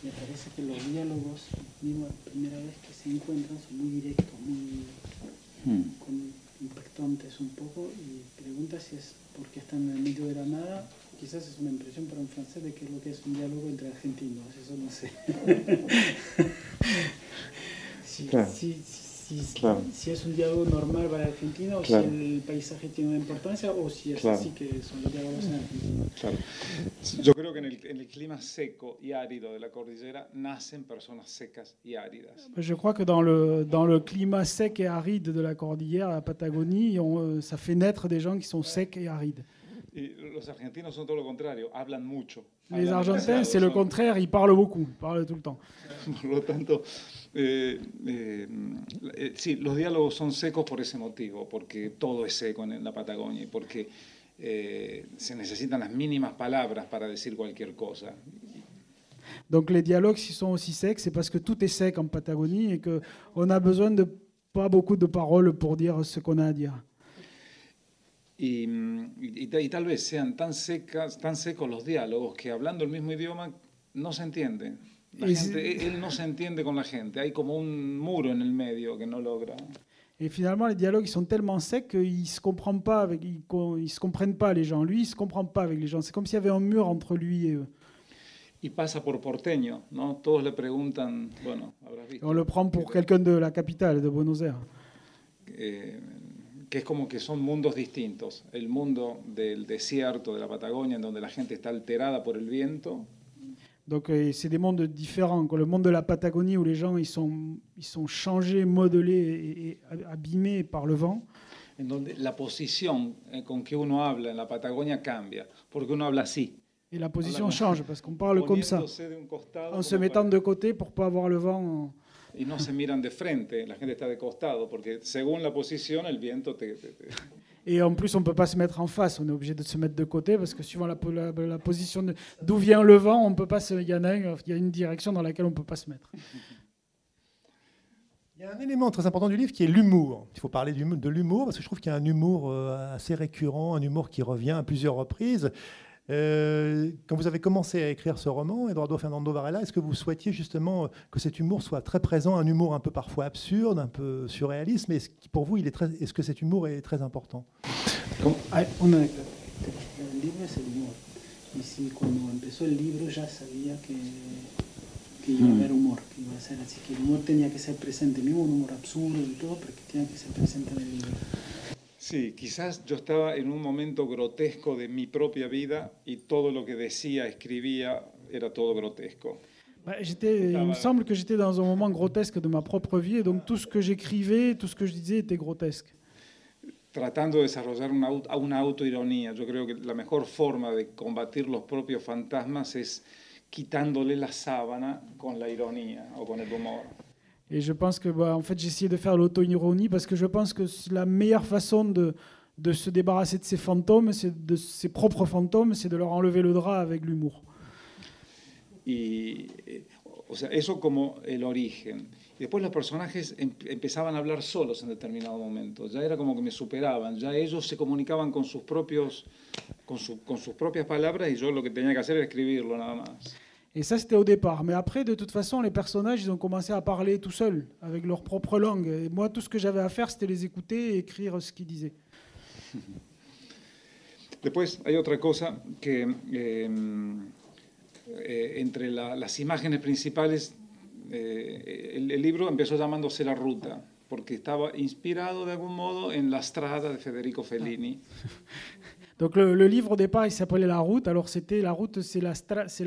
Me parece que los diálogos, digo, la primera vez que se encuentran, son muy directos, muy impactantes un poco, y pregunta si es porque están en el medio de la nada. Quizás es una impresión para un francés de qué es lo que es un diálogo entre argentinos, eso no sé. Claro. Si es un diálogo normal para Argentina, o claro, si el paisaje tiene una importancia, o si es claro, así que son los diálogos en Argentina. Claro. Yo creo que en el clima seco y árido de la cordillera nacen personas secas y áridas. Je crois que dans le climat sec et aride de la cordillère, la Patagonie, ça fait naître des gens qui sont secs et arides. Y los argentinos son todo lo contrario, hablan mucho. Les Argentins, c'est le contraire, ils parlent beaucoup, ils parlent tout le temps. Por lo tanto, sí, los diálogos son secos por ese motivo, porque todo es seco en la Patagonia y porque se necesitan las mínimas palabras para decir cualquier cosa. Donc les dialogues, s'ils sont aussi secs, c'est parce que tout est sec en Patagonie et qu'on a besoin de pas beaucoup de paroles pour dire ce qu'on a à dire. Y tal vez sean tan secos los diálogos que hablando el mismo idioma no se entienden. Él no se entiende con la gente. Hay como un muro en el medio que no logra. Et finalement, les dialogues ils sont tellement secs qu'ils ne se comprennent pas ils se comprennent pas les gens. Lui, il ne se comprend pas avec les gens. C'est comme s'il y avait un mur entre lui et eux. Y pasa por porteño, ¿no? Todos le preguntan, bueno, habrás visto. On le prend pour quelqu'un de la capitale, de Buenos Aires. Que es como que son mundos distintos. El mundo del desierto de la Patagonia, en donde la gente está alterada por el viento. Donc c'est des mondes différents. Le monde de la Patagonie où les gens ils sont changés, modelés et abîmés par le vent. En donde la posición con que uno habla en la Patagonia cambia, porque uno habla así. Et la position change parce qu'on parle comme ça, en se mettant de côté pour pas avoir le vent. Y no se miran de frente, la gente está de costado, porque según la posición el viento te... Et en plus, on ne peut pas se mettre en face, on est obligé de se mettre de côté, parce que suivant la position d'où vient le vent, on peut pas il y a une direction dans laquelle on ne peut pas se mettre. Il y a un élément très important du livre qui est l'humour. Il faut parler de l'humour, parce que je trouve qu'il y a un humour assez récurrent, un humour qui revient à plusieurs reprises. Quand vous avez commencé à écrire ce roman, Eduardo Fernando Varela, est-ce que vous souhaitiez justement que cet humour soit très présent, un humour un peu parfois absurde, un peu surréaliste, mais pour vous, est-ce que cet humour est très important? Una de las características del libro es el humor. Y si cuando empezó el libro ya sabía que iba a haber humor, que iba a ser así, que el humor tenía que ser presente, mismo un humor absurdo y todo, pero que tenía que ser presente en el libro. Sí, quizás yo estaba en un momento grotesco de mi propia vida y todo lo que decía, escribía, era todo grotesco. Il me semble que j'étais dans un moment grotesque de ma propre vie, et donc tout ce que j'écrivais, tout ce que je disais était grotesque. Tratando de desarrollar una autoironía. Yo creo que la mejor forma de combatir los propios fantasmas es quitándole la sábana con la ironía o con el humor. Et je pense que en fait, j'ai essayé de faire l'auto-ironie parce que je pense que la meilleure façon de se débarrasser de ces fantômes, de ses propres fantômes, c'est de leur enlever le drap avec l'humour. O sea, eso como el origen. Y después los personajes empezaban a hablar solos en determinado momento. Ya era como que me superaban. Ya ellos se comunicaban con sus propias palabras y yo lo que tenía que hacer era escribirlo nada más. Et ça, c'était au départ. Mais après, de toute façon, les personnages, ils ont commencé à parler tout seuls, avec leur propre langue. Et moi, tout ce que j'avais à faire, c'était les écouter et écrire ce qu'ils disaient. Después hay otra cosa que entre las imágenes principales, el libro empezó llamándose La Ruta, porque estaba inspirado de algún modo en La Strada de Federico Fellini. Donc le livre au départ il s'appelait La Route, alors c'était La Route, c'est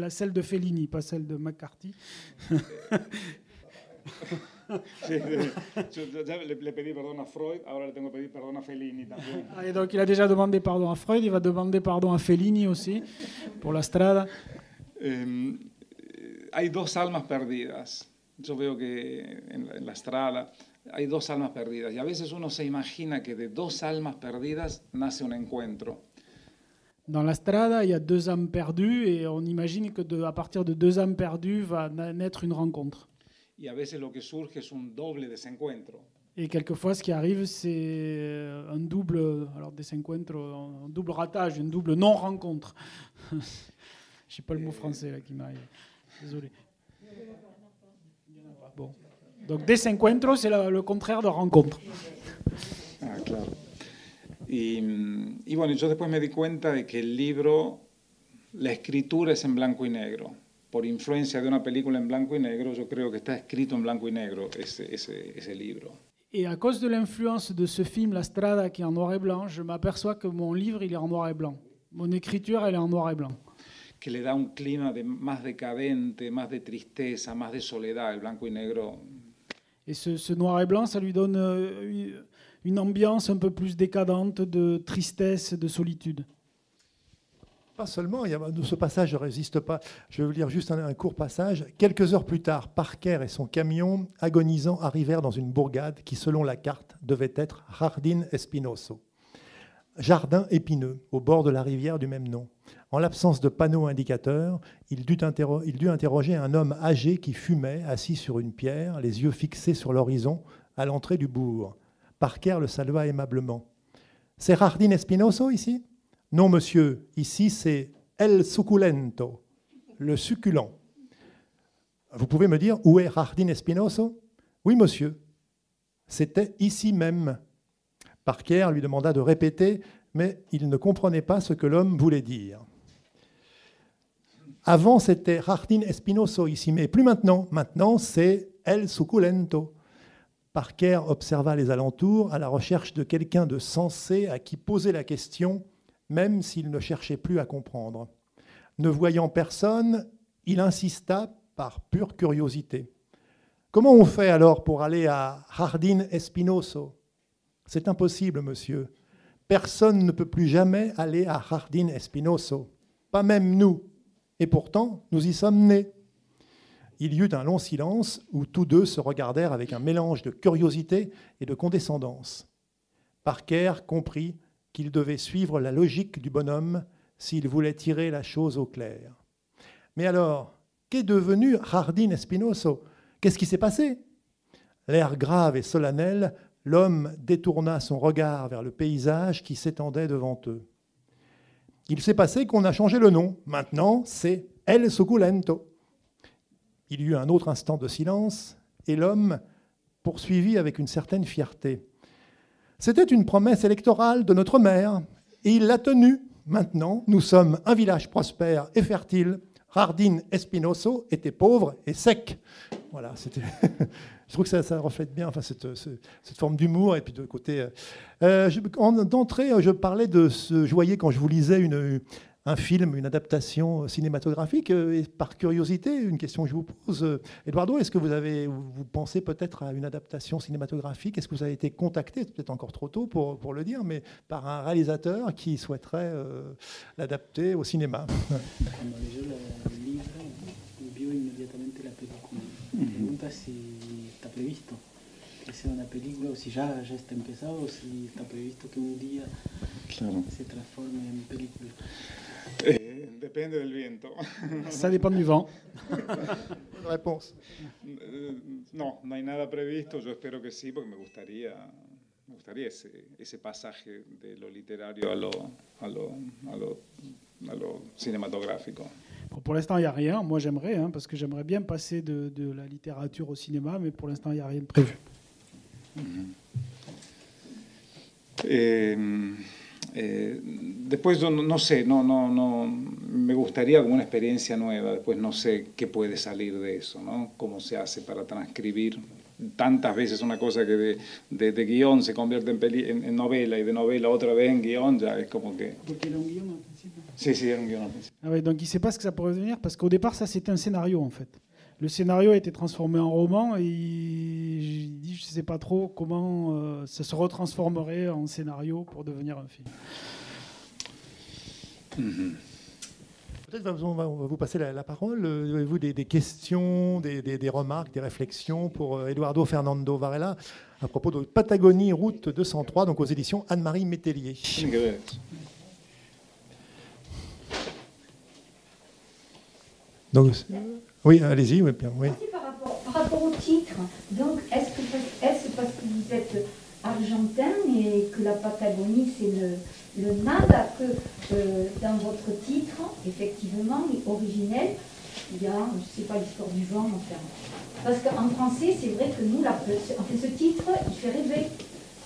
celle de Fellini, pas celle de McCarthy. Sí, yo ya le pedí perdón a Freud, ahora le tengo que pedir perdón a Fellini también. Et donc il a déjà demandé pardon à Freud, il va demander pardon à Fellini aussi pour La Strada. Hay dos almas perdidas. Yo veo que en la Strada hay dos almas perdidas y a veces uno se imagina que de dos almas perdidas nace un encuentro. Dans La Strada, il y a deux âmes perdues et on imagine que à partir de deux âmes perdues va naître une rencontre. Y a veces lo que surge es un doble desencuentro. Et quelquefois, ce qui arrive, c'est un double, alors desencuentro, un double ratage, une double non-rencontre. Je ne sais pas le mot français là qui m'arrive. Désolé. Bon. Donc desencuentro, c'est le contraire de rencontre. Ah, claro. Y bueno, yo después me di cuenta de que el libro, la escritura es en blanco y negro. Por influencia de una película en blanco y negro, yo creo que está escrito en blanco y negro ese libro. Et à cause de l'influence de ce film, La Strada, qui est en noir et blanc, je m'aperçois que mon livre, il est en noir et blanc. Mon écriture, elle est en noir et blanc. Que le da un clima más decadente, más de tristeza, más de soledad, el blanco y negro. Et ce noir et blanc, ça lui donne une ambiance un peu plus décadente, de tristesse, de solitude. Pas seulement, ce passage ne résiste pas. Je vais vous lire juste un court passage. Quelques heures plus tard, Parker et son camion, agonisant, arrivèrent dans une bourgade qui, selon la carte, devait être Jardín Espinoso. Jardin épineux, au bord de la rivière du même nom. En l'absence de panneaux indicateurs, il dut interroger un homme âgé qui fumait, assis sur une pierre, les yeux fixés sur l'horizon, à l'entrée du bourg. Parker le salua aimablement. « C'est Jardín Espinoso ici ?»« Non, monsieur, ici c'est El Suculento, le succulent. »« Vous pouvez me dire où est Jardín Espinoso ?»« Oui, monsieur. C'était ici même. » Parker lui demanda de répéter, mais il ne comprenait pas ce que l'homme voulait dire. Avant, c'était Jardín Espinoso ici, mais plus maintenant. Maintenant, c'est El Suculento. Parker observa les alentours à la recherche de quelqu'un de sensé à qui poser la question, même s'il ne cherchait plus à comprendre. Ne voyant personne, il insista par pure curiosité. « Comment on fait alors pour aller à Jardín Espinoso ?»« C'est impossible, monsieur. Personne ne peut plus jamais aller à Jardín Espinoso, pas même nous. Et pourtant, nous y sommes nés. » Il y eut un long silence où tous deux se regardèrent avec un mélange de curiosité et de condescendance. Parker comprit qu'il devait suivre la logique du bonhomme s'il voulait tirer la chose au clair. Mais alors, qu'est devenu Jardín Espinoso ? Qu'est-ce qui s'est passé ? L'air grave et solennel, l'homme détourna son regard vers le paysage qui s'étendait devant eux. Il s'est passé qu'on a changé le nom. Maintenant, c'est El Suculento. Il y eut un autre instant de silence et l'homme poursuivit avec une certaine fierté. C'était une promesse électorale de notre maire et il l'a tenue. Maintenant, nous sommes un village prospère et fertile. Jardín Espinoso était pauvre et sec. Voilà, c'était. Je trouve que ça reflète bien enfin, cette forme d'humour et puis de côté. D'entrée, je parlais de ce. Je voyais quand je vous lisais un film, une adaptation cinématographique. Et par curiosité, une question que je vous pose, Eduardo, est-ce que vous pensez peut-être à une adaptation cinématographique ? Est-ce que vous avez été contacté, c'est peut-être encore trop tôt pour le dire, mais par un réalisateur qui souhaiterait l'adapter au cinéma ? Cuando leyó el libro, vio inmediatamente la película. Pregunta si está previsto que sea una película o si ya está empezado o si está previsto que un día se transforme en película. Depende del viento. Ça dépend du vent. Bonne réponse. No hay nada previsto. Yo espero que sí, porque me gustaría ese pasaje de lo literario a lo cinématographique. Bon, pour l'instant, il n'y a rien. Moi, j'aimerais, parce que j'aimerais bien passer de la littérature au cinéma, mais pour l'instant, il n'y a rien de prévu. Después yo no sé, me gustaría como una experiencia nueva, después no sé qué puede salir de eso, ¿no? Cómo se hace para transcribir tantas veces una cosa que de guión se convierte en novela y de novela otra vez en guión, ya es como que... Porque era un guión al principio. Sí, era un guión al principio. Ah ouais, donc il ne sait pas ce que ça pourrait devenir, parce qu'au départ, ça, c'était un scénario, en fait. Le scénario a été transformé en roman et j'ai dit je ne sais pas trop comment ça se retransformerait en scénario pour devenir un film. Peut-être on va vous passer la parole. Avez-vous des questions, des remarques, des réflexions pour Eduardo Fernando Varela à propos de Patagonie, route 203, donc aux éditions Anne-Marie Métellier. Donc, oui, allez-y. Oui, bien, oui. Par rapport au titre, donc est-ce parce que vous êtes argentin et que la Patagonie c'est le nada que dans votre titre, effectivement, originel, il y a, je ne sais pas, l'histoire du vent, enfin. Parce qu'en français, c'est vrai que nous, ce titre, il fait rêver.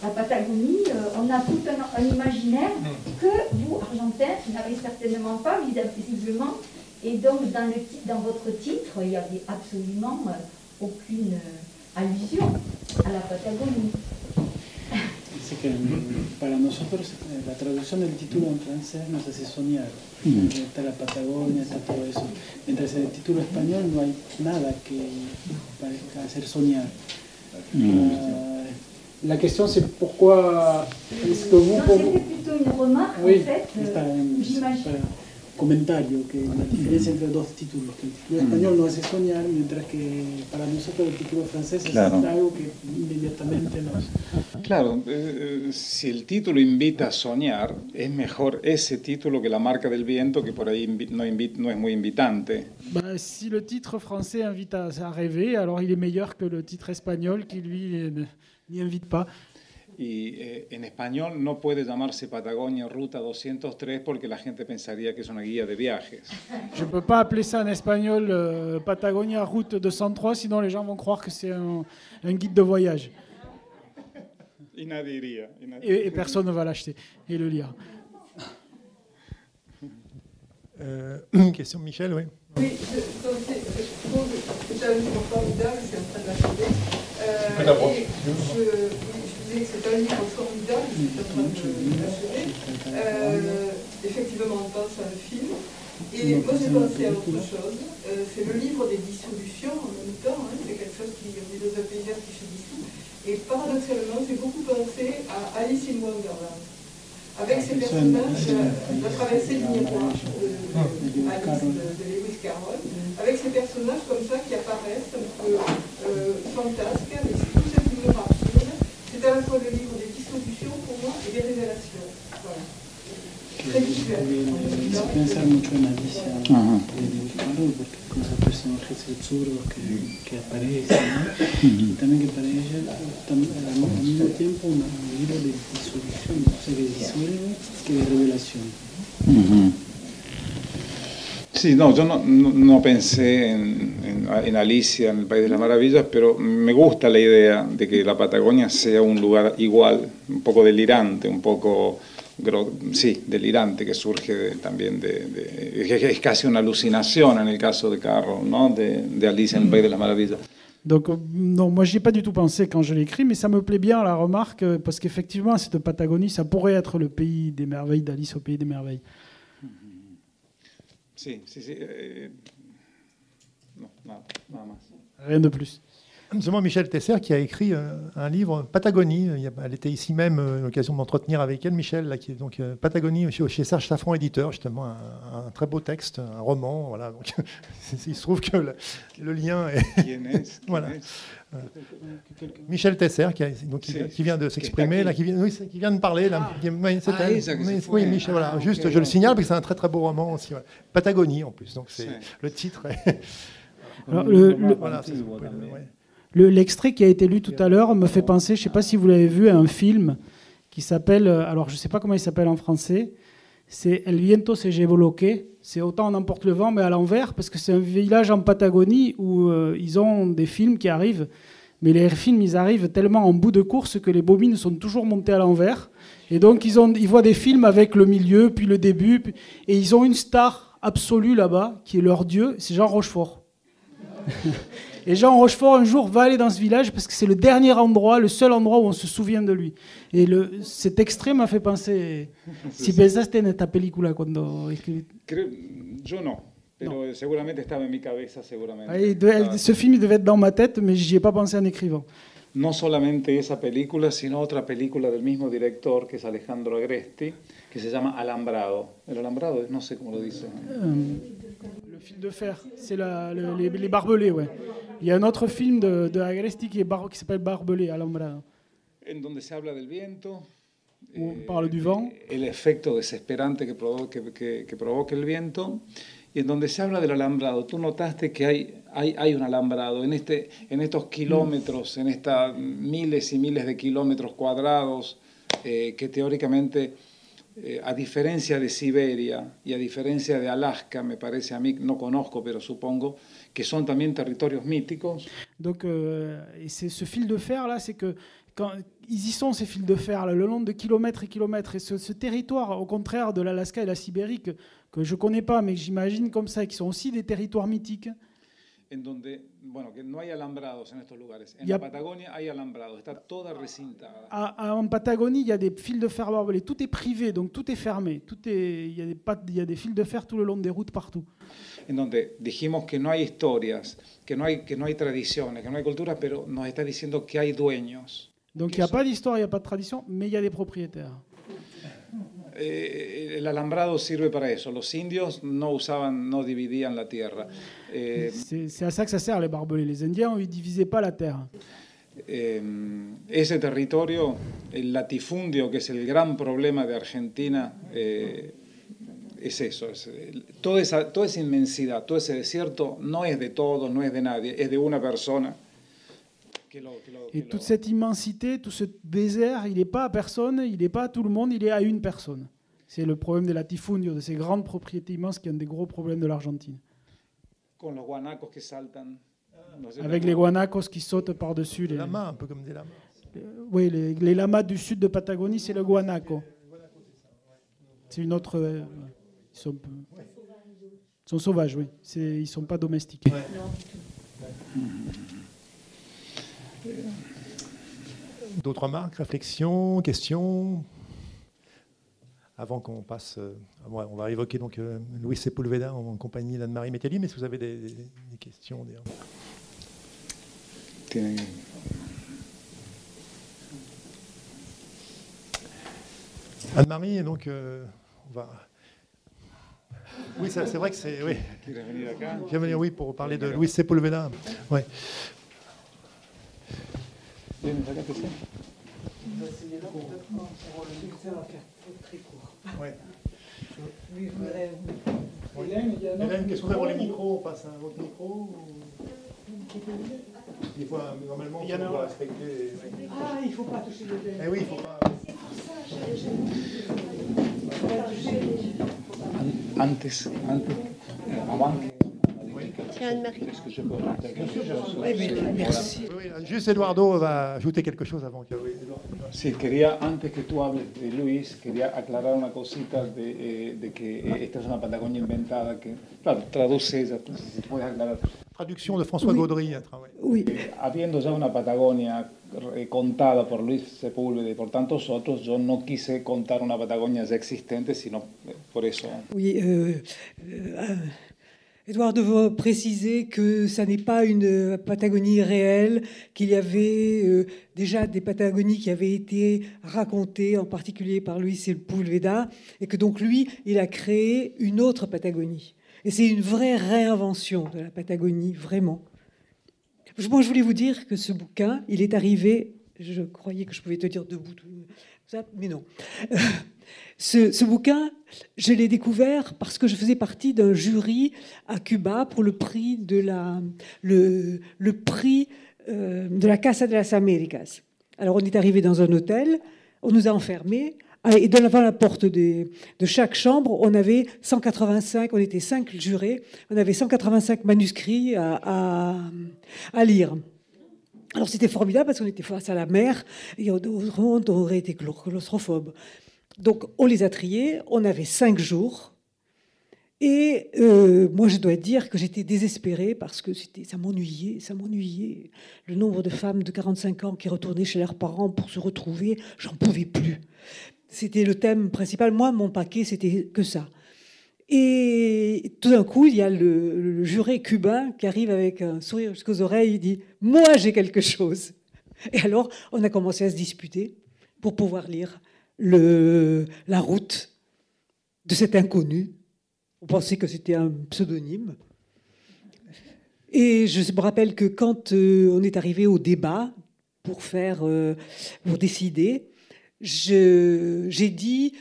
La Patagonie, on a tout un imaginaire que vous, argentins, n'avez certainement pas, visiblement. Et donc, dans votre titre, il n'y avait absolument aucune allusion à la Patagonie. Dice que para nosotros la traducción del título en francés nos hace soñar. Está la Patagonia, está todo eso. Mientras en el título español no hay nada que parezca hacer soñar. La question c'est pourquoi est-ce que vous... Non, c'était plutôt une remarque, oui, en fait, j'imagine. Comentario, que la diferencia entre dos títulos, que el título español nos hace soñar, mientras que para nosotros el título francés es algo que inmediatamente nos... Claro, si el título invita a soñar, es mejor ese título que La marca del viento, que por ahí no es muy invitante. Bah, si le titre français invite à rêver, alors il est meilleur que le titre espagnol qui, lui, n'y invite pas. Y en español no puede llamarse Patagonia Ruta 203 porque la gente pensaría que es una guía de viajes. Je ne peux pas appeler ça en espagnol Patagonia Route 203, sinon les gens vont croire que c'est un guide de voyage. Y nadie iría. Et personne ne va l'acheter et le lire. Une question, Michel, oui. Oui, je trouve que c'est un livre formidable, c'est en train de l'acheter. Je disais que c'est un livre formidable, c'est en train de l'acheter. Effectivement, on pense à un film. Et moi, j'ai pensé à autre chose. C'est le livre des dissolutions en même temps. Hein, c'est quelque chose qui est dans un paysage qui se dissout. Et paradoxalement, j'ai beaucoup pensé à Alice in Wonderland. Avec ces personnages, la traversée du miroir Alice de Lewis Carroll, avec ces personnages comme ça qui apparaissent un peu fantasques, mais tout simplement absurdes. C'est à la fois le livre des dissolutions pour moi et des révélations. Voilà. Très visuel. Se piensa mucho en Alicia de Lewis Carroll, porque con esos personajes absurdos que aparecen, ¿no? Y también que para ella al mismo tiempo un libro de disolución, o sea que disuelve que de revelación. Sí, no, yo no pensé en Alicia, en el País de las Maravillas, pero me gusta la idea de que la Patagonia sea un lugar igual, un poco delirante, un poco... Sí, delirante, que surge también es casi una alucinación en el caso de Carroll, ¿no? de Alice en el País de las Maravillas. Donc, non, moi, j'y ai pas du tout pensé quand je l'ai écrit, mais ça me plaît bien la remarque, parce qu'effectivement, cette Patagonie, ça pourrait être le pays des merveilles d'Alice au Pays des Merveilles. Sí. No, nada más. Rien de plus. Seulement Michel Tesser qui a écrit un livre, Patagonie. Elle était ici même, l'occasion de m'entretenir avec elle, Michel, là, qui est donc Patagonie chez Serge Safran, éditeur, justement, un très beau texte, un roman. Voilà, donc, il se trouve que le lien est... Voilà. Michel Tesser, qui vient de s'exprimer, là, qui vient de parler. Là, oui, Michel, voilà, juste, je le signale, parce que c'est un très très beau roman aussi. Ouais. Patagonie, en plus, donc c'est le titre. Alors, l'extrait qui a été lu tout à l'heure me fait penser, je ne sais pas si vous l'avez vu, à un film qui s'appelle, alors je ne sais pas comment il s'appelle en français, c'est El viento se llevó lo que, c'est Autant on emporte le vent, mais à l'envers, parce que c'est un village en Patagonie où ils ont des films qui arrivent, mais les films, ils arrivent tellement en bout de course que les bobines sont toujours montées à l'envers, et donc ils voient des films avec le milieu, puis le début, et ils ont une star absolue là-bas, qui est leur dieu, c'est Jean Rochefort. Et Jean Rochefort, un jour, va aller dans ce village parce que c'est le dernier endroit, le seul endroit où on se souvient de lui. Et cet extrait m'a fait penser... Si pensaste en esta película cuando escribiste... Yo no, Pero seguramente estaba en mi cabeza, seguramente. Ce film devait être dans ma tête, mais j'y ai pas pensé en écrivant. No solamente esa película, sino otra película del mismo director, que es Alejandro Agresti, que se llama Alambrado. El Alambrado, no sé cómo lo dice. Le fil de fer, c'est les barbelés, ouais. Il y a un autre film de Agresti qui s'appelle Barbelé, Alambrado. En donde se habla del viento. On parle du vent. El efecto desesperante que provoca el viento. Y en donde se habla del alambrado, tú notaste que hay un alambrado en estos kilómetros, en estas miles y miles de kilómetros cuadrados, que teóricamente, a diferencia de Siberia y a diferencia de Alaska, me parece a mí, no conozco, pero supongo, que son también territorios míticos. Donc, et c'est ce fil de fer là, c'est que quand ils y sont, ces fils de fer là, le long de kilomètres et kilomètres, et ce territoire, au contraire de l'Alaska et la Sibérie, que je ne connais pas, mais que j'imagine comme ça, qui sont aussi des territoires mythiques. En donde, bueno, que no hay alambrados en estos lugares. En la Patagonia hay alambrados, está toda recintada. En Patagonie, il y a des fils de fer barbelés. Tout est privé, donc tout est fermé. Il y a des fils de fer tout le long des routes partout. En donde dijimos que no hay historias, que no hay tradiciones, que no hay cultura, pero nos está diciendo que hay dueños. Donc il n'y a pas d'histoire, il n'y a pas de tradition, mais il y a des propriétaires. El alambrado sirve para eso. Los indios no dividían la tierra. C'est à ça que ça sert, les barbelés. Les Indiens, ils ne divisaient pas la terre. Ese territorio, el latifundio, que es el gran problema de Argentina, es eso. Toda esa inmensidad, todo ese desierto, no es de todos, no es de nadie, es de una persona. Et toute cette immensité, tout ce désert, il n'est pas à personne, il n'est pas à tout le monde, il est à une personne. C'est le problème des latifundios, de ces grandes propriétés immenses qui sont un des gros problèmes de l'Argentine. Avec les guanacos qui sautent par-dessus. Les lamas, un peu comme des lamas. Oui, les lamas du sud de Patagonie, c'est le guanaco. C'est une autre... ils sont sauvages, oui. Ils ne sont pas domestiqués. Ouais. D'autres remarques, réflexions, questions? Avant qu'on passe, on va évoquer donc Luis Sepúlveda en compagnie d'Anne-Marie Metelli, mais si vous avez des questions. Anne-Marie, donc on va... Oui, c'est vrai que c'est... Oui. Je viens venir, oui, pour parler de Luis Sepúlveda. Ouais. On va essayer là, peut-être pour le micro, on va faire très court. Ouais. Oui, Hélène, qu'est-ce qu'on fait pour les micros? On passe à un autre micro Des fois, normalement, on doit respecter... Ah, il ne faut pas toucher les veines. Eh oui, il ne faut pas... Antes, avant que... Est-ce que je peux rajouter quelque chose? Merci. Oui, juste Eduardo va ajouter quelque chose avant que... Sí, antes que tú hables de Luis, quería aclarar una cosita de que esta es una Patagonia inventada, que, claro, traduce ella, si puedes aclarar. Traduction de François Gaudry. Oui. Habiendo ya una Patagonia contada por Luis Sepúlveda y por tantos otros, yo no quise contar una Patagonia ya existente, sino por eso. Oui, Eduardo veut préciser que ça n'est pas une Patagonie réelle, qu'il y avait déjà des Patagonies qui avaient été racontées, en particulier par Luis Sepúlveda, et que donc lui, il a créé une autre Patagonie. Et c'est une vraie réinvention de la Patagonie, vraiment. Moi, je voulais vous dire que ce bouquin, il est arrivé, je croyais que je pouvais te dire debout, ça, mais non. Ce bouquin, je l'ai découvert parce que je faisais partie d'un jury à Cuba pour le prix de la Casa de las Américas. Alors, on est arrivé dans un hôtel, on nous a enfermés, et devant la porte de chaque chambre, on avait 185, on était 5 jurés, on avait 185 manuscrits à lire. Alors, c'était formidable parce qu'on était face à la mer et on aurait été claustrophobe. Donc, on les a triés, on avait 5 jours. Et moi, je dois dire que j'étais désespérée parce que ça m'ennuyait. Le nombre de femmes de 45 ans qui retournaient chez leurs parents pour se retrouver, j'en pouvais plus. C'était le thème principal. Moi, mon paquet, c'était que ça. Et Et tout d'un coup, il y a le juré cubain qui arrive avec un sourire jusqu'aux oreilles. Il dit « Moi, j'ai quelque chose ». Et alors, on a commencé à se disputer pour pouvoir lire la route de cet inconnu. On pensait que c'était un pseudonyme. Et je me rappelle que quand on est arrivé au débat pour décider, j'ai dit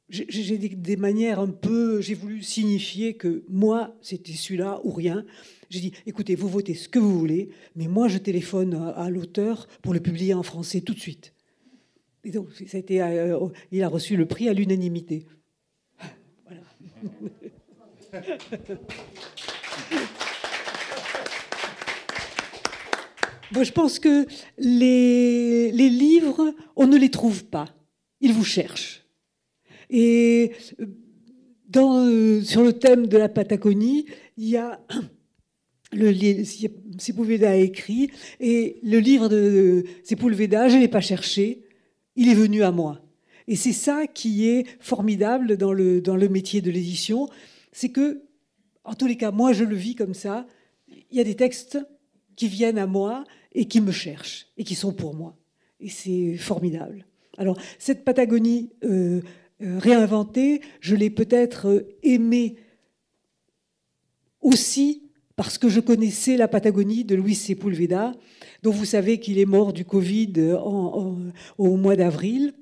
des manières un peu, j'ai voulu signifier que moi, c'était celui-là ou rien. J'ai dit, écoutez, vous votez ce que vous voulez, mais moi, je téléphone à l'auteur pour le publier en français tout de suite. Et donc, il a reçu le prix à l'unanimité. Voilà. Bon, je pense que les livres, on ne les trouve pas. Ils vous cherchent. Et sur le thème de la Patagonie, il y a Sepúlveda a écrit, et le livre de Sepúlveda, je ne l'ai pas cherché, il est venu à moi. Et c'est ça qui est formidable dans le métier de l'édition, c'est que, en tous les cas, moi je le vis comme ça, il y a des textes qui viennent à moi et qui me cherchent, et qui sont pour moi. Et c'est formidable. Alors, cette Patagonie réinventée, je l'ai peut-être aimée aussi parce que je connaissais la Patagonie de Luis Sepúlveda, dont vous savez qu'il est mort du Covid au mois d'avril.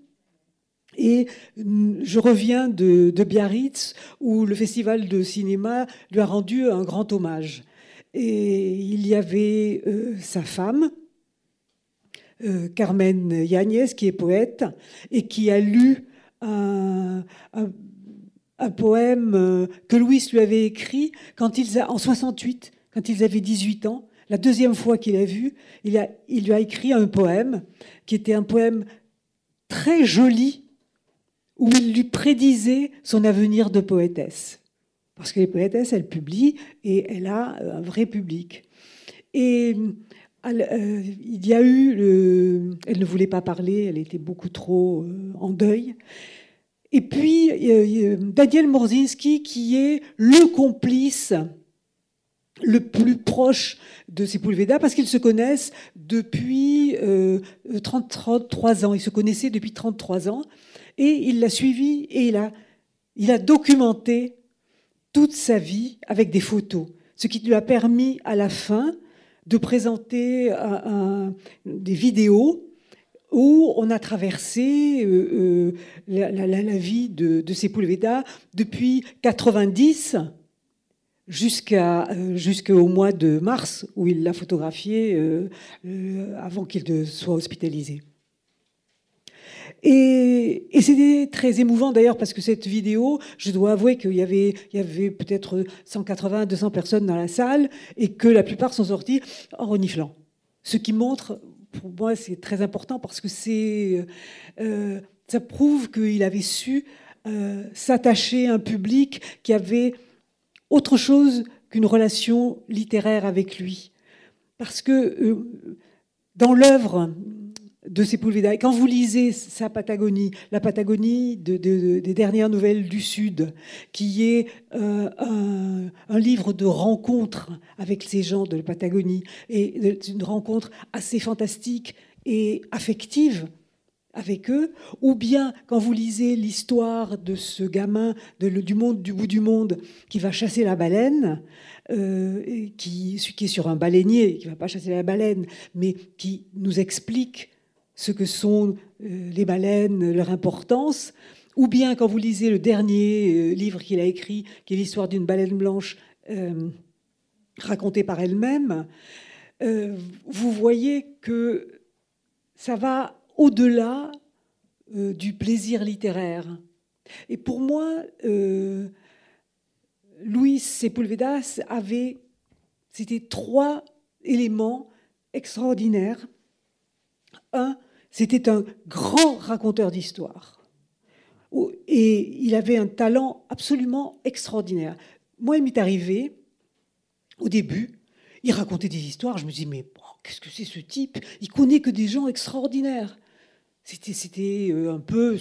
Et je reviens de Biarritz, où le festival de cinéma lui a rendu un grand hommage. Et il y avait sa femme, Carmen Yáñez, qui est poète, et qui a lu un poème que Louis lui avait écrit en 68, quand ils avaient 18 ans. La deuxième fois qu'il l'a vu, il lui a écrit un poème qui était un poème très joli, où il lui prédisait son avenir de poétesse. Parce que les poétesses, elles publient et elle a un vrai public. Et il y a eu... elle ne voulait pas parler, elle était beaucoup trop en deuil. Et puis, Daniel Morzynski, qui est le complice le plus proche de Sepúlveda, parce qu'ils se connaissent depuis 33 ans. Ils se connaissaient depuis 33 ans. Et il l'a suivi et il a documenté toute sa vie avec des photos, ce qui lui a permis à la fin de présenter des vidéos où on a traversé la vie de Sepúlveda depuis 90 jusqu'au mois de mars, où il l'a photographié avant qu'il soit hospitalisé. Et c'était très émouvant d'ailleurs, parce que cette vidéo, je dois avouer qu'il y avait peut-être 180, 200 personnes dans la salle, et que la plupart sont sortis en reniflant. Ce qui montre, pour moi, c'est très important, parce que ça prouve qu'il avait su s'attacher à un public qui avait autre chose qu'une relation littéraire avec lui. Parce que dans l'œuvre de Sepúlveda, quand vous lisez sa Patagonie, la Patagonie des dernières nouvelles du Sud, qui est un livre de rencontres avec ces gens de la Patagonie, et une rencontre assez fantastique et affective avec eux, ou bien quand vous lisez l'histoire de ce gamin du bout du monde qui va chasser la baleine, qui est sur un baleinier, qui ne va pas chasser la baleine, mais qui nous explique ce que sont les baleines, leur importance, ou bien quand vous lisez le dernier livre qu'il a écrit, qui est l'histoire d'une baleine blanche racontée par elle-même, vous voyez que ça va au-delà du plaisir littéraire. Et pour moi, Luis Sepúlveda c'était 3 éléments extraordinaires. Un, c'était un grand raconteur d'histoire. Et il avait un talent absolument extraordinaire. Moi, il m'est arrivé, au début, il racontait des histoires, je me dis, mais qu'est-ce que c'est ce type? Il connaît que des gens extraordinaires. C'était un peu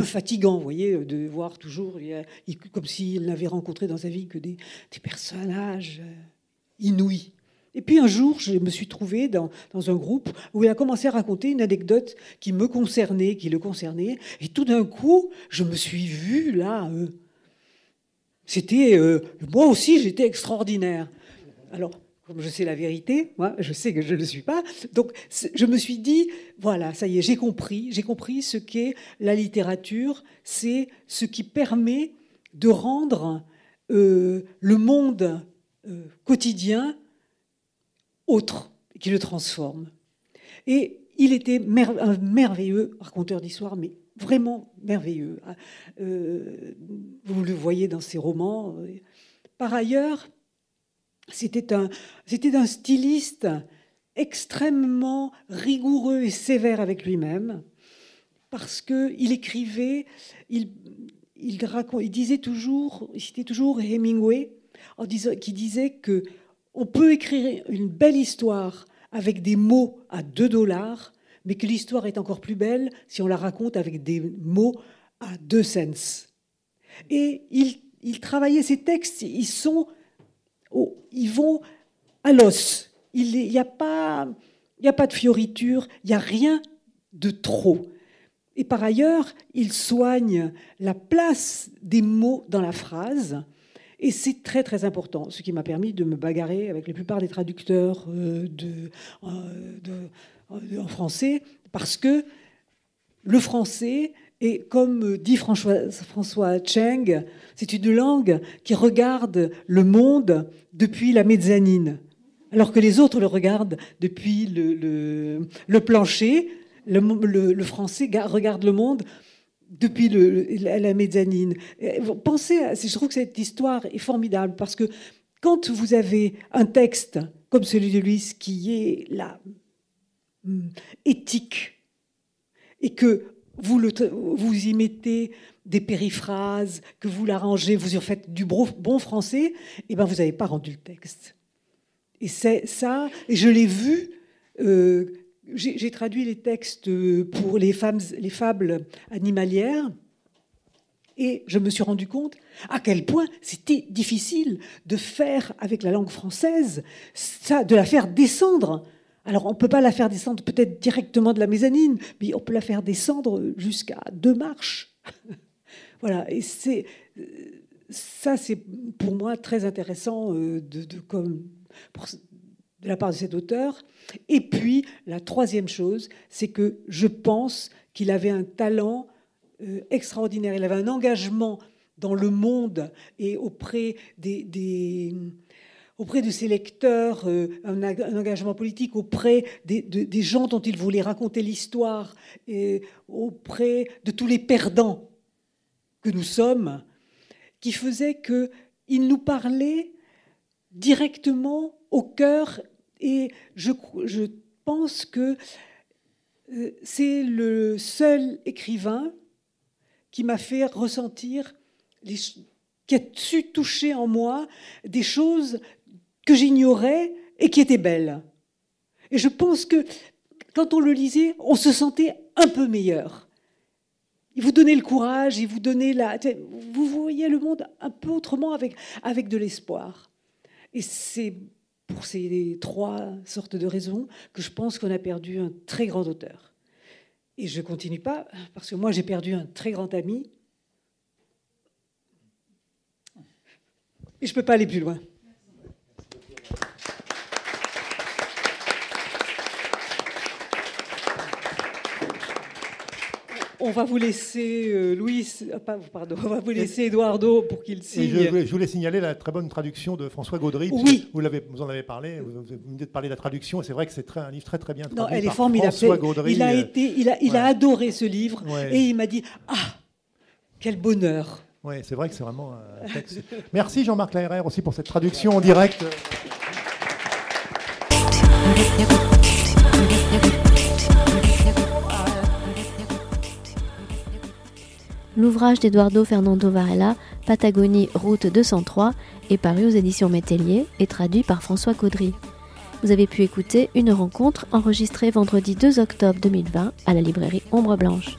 fatigant, vous voyez, de voir toujours, comme s'il n'avait rencontré dans sa vie que des personnages inouïs. Et puis un jour, je me suis trouvée dans un groupe où il a commencé à raconter une anecdote qui le concernait. Et tout d'un coup, je me suis vue là. Moi aussi, j'étais extraordinaire. Alors, comme je sais la vérité, moi, je sais que je ne le suis pas. Donc, je me suis dit, voilà, ça y est, j'ai compris ce qu'est la littérature. C'est ce qui permet de rendre le monde quotidien autre, qui le transforme. Et il était un merveilleux raconteur d'histoire, mais vraiment merveilleux. Vous le voyez dans ses romans. Par ailleurs, c'était un styliste extrêmement rigoureux et sévère avec lui-même, parce qu'il écrivait, il disait toujours, il citait toujours Hemingway, qui disait que on peut écrire une belle histoire avec des mots à $2, mais que l'histoire est encore plus belle si on la raconte avec des mots à 2 cents. Et il travaillait ses textes, ils vont à l'os. Il n'y a pas de fioriture, il n'y a rien de trop. Et par ailleurs, il soigne la place des mots dans la phrase. Et c'est très, très important, ce qui m'a permis de me bagarrer avec la plupart des traducteurs en français, parce que le français, et comme dit François Cheng, c'est une langue qui regarde le monde depuis la mezzanine, alors que les autres le regardent depuis le plancher. Le français regarde le monde depuis la mezzanine. Je trouve que cette histoire est formidable, parce que quand vous avez un texte comme celui de Luis, qui est la éthique, et que vous y mettez des périphrases, que vous l'arrangez, vous en faites du bon français, et ben vous n'avez pas rendu le texte. Et c'est ça, et je l'ai vu. J'ai traduit les textes pour les fables animalières, et je me suis rendu compte à quel point c'était difficile de faire avec la langue française, de la faire descendre. Alors on ne peut pas la faire descendre peut-être directement de la mezzanine, mais on peut la faire descendre jusqu'à 2 marches. Voilà, et ça c'est pour moi très intéressant de la part de cet auteur. Et puis, la troisième chose, c'est que je pense qu'il avait un talent extraordinaire. Il avait un engagement dans le monde et auprès de ses lecteurs, un engagement politique auprès des gens dont il voulait raconter l'histoire, et auprès de tous les perdants que nous sommes, qui faisait qu'il nous parlait directement au cœur. Et je pense que c'est le seul écrivain qui m'a fait ressentir, qui a su toucher en moi des choses que j'ignorais et qui étaient belles. Et je pense que quand on le lisait, on se sentait un peu meilleur. Il vous donnait le courage, il vous donnait vous voyez le monde un peu autrement, avec de l'espoir. Et c'est pour ces 3 sortes de raisons que je pense qu'on a perdu un très grand auteur. Et je ne continue pas, parce que moi j'ai perdu un très grand ami. Et je ne peux pas aller plus loin. On va vous laisser on va vous laisser Eduardo pour qu'il signe. Et je voulais signaler la très bonne traduction de François Gaudry. Oui. Vous en avez parlé, vous venez de parler de la traduction, et c'est vrai que c'est un livre très très bien traduit. Non, elle est par formidable. François Gaudry. Il a adoré ce livre, ouais. Et il m'a dit « Ah, quel bonheur !» Oui, c'est vrai que c'est vraiment un texte. Merci Jean-Marc Laherrère aussi pour cette traduction en direct. L'ouvrage d'Eduardo Fernando Varela, Patagonie, route 203, est paru aux éditions Métellier et traduit par François Gaudry. Vous avez pu écouter une rencontre enregistrée vendredi 2 octobre 2020 à la librairie Ombre Blanche.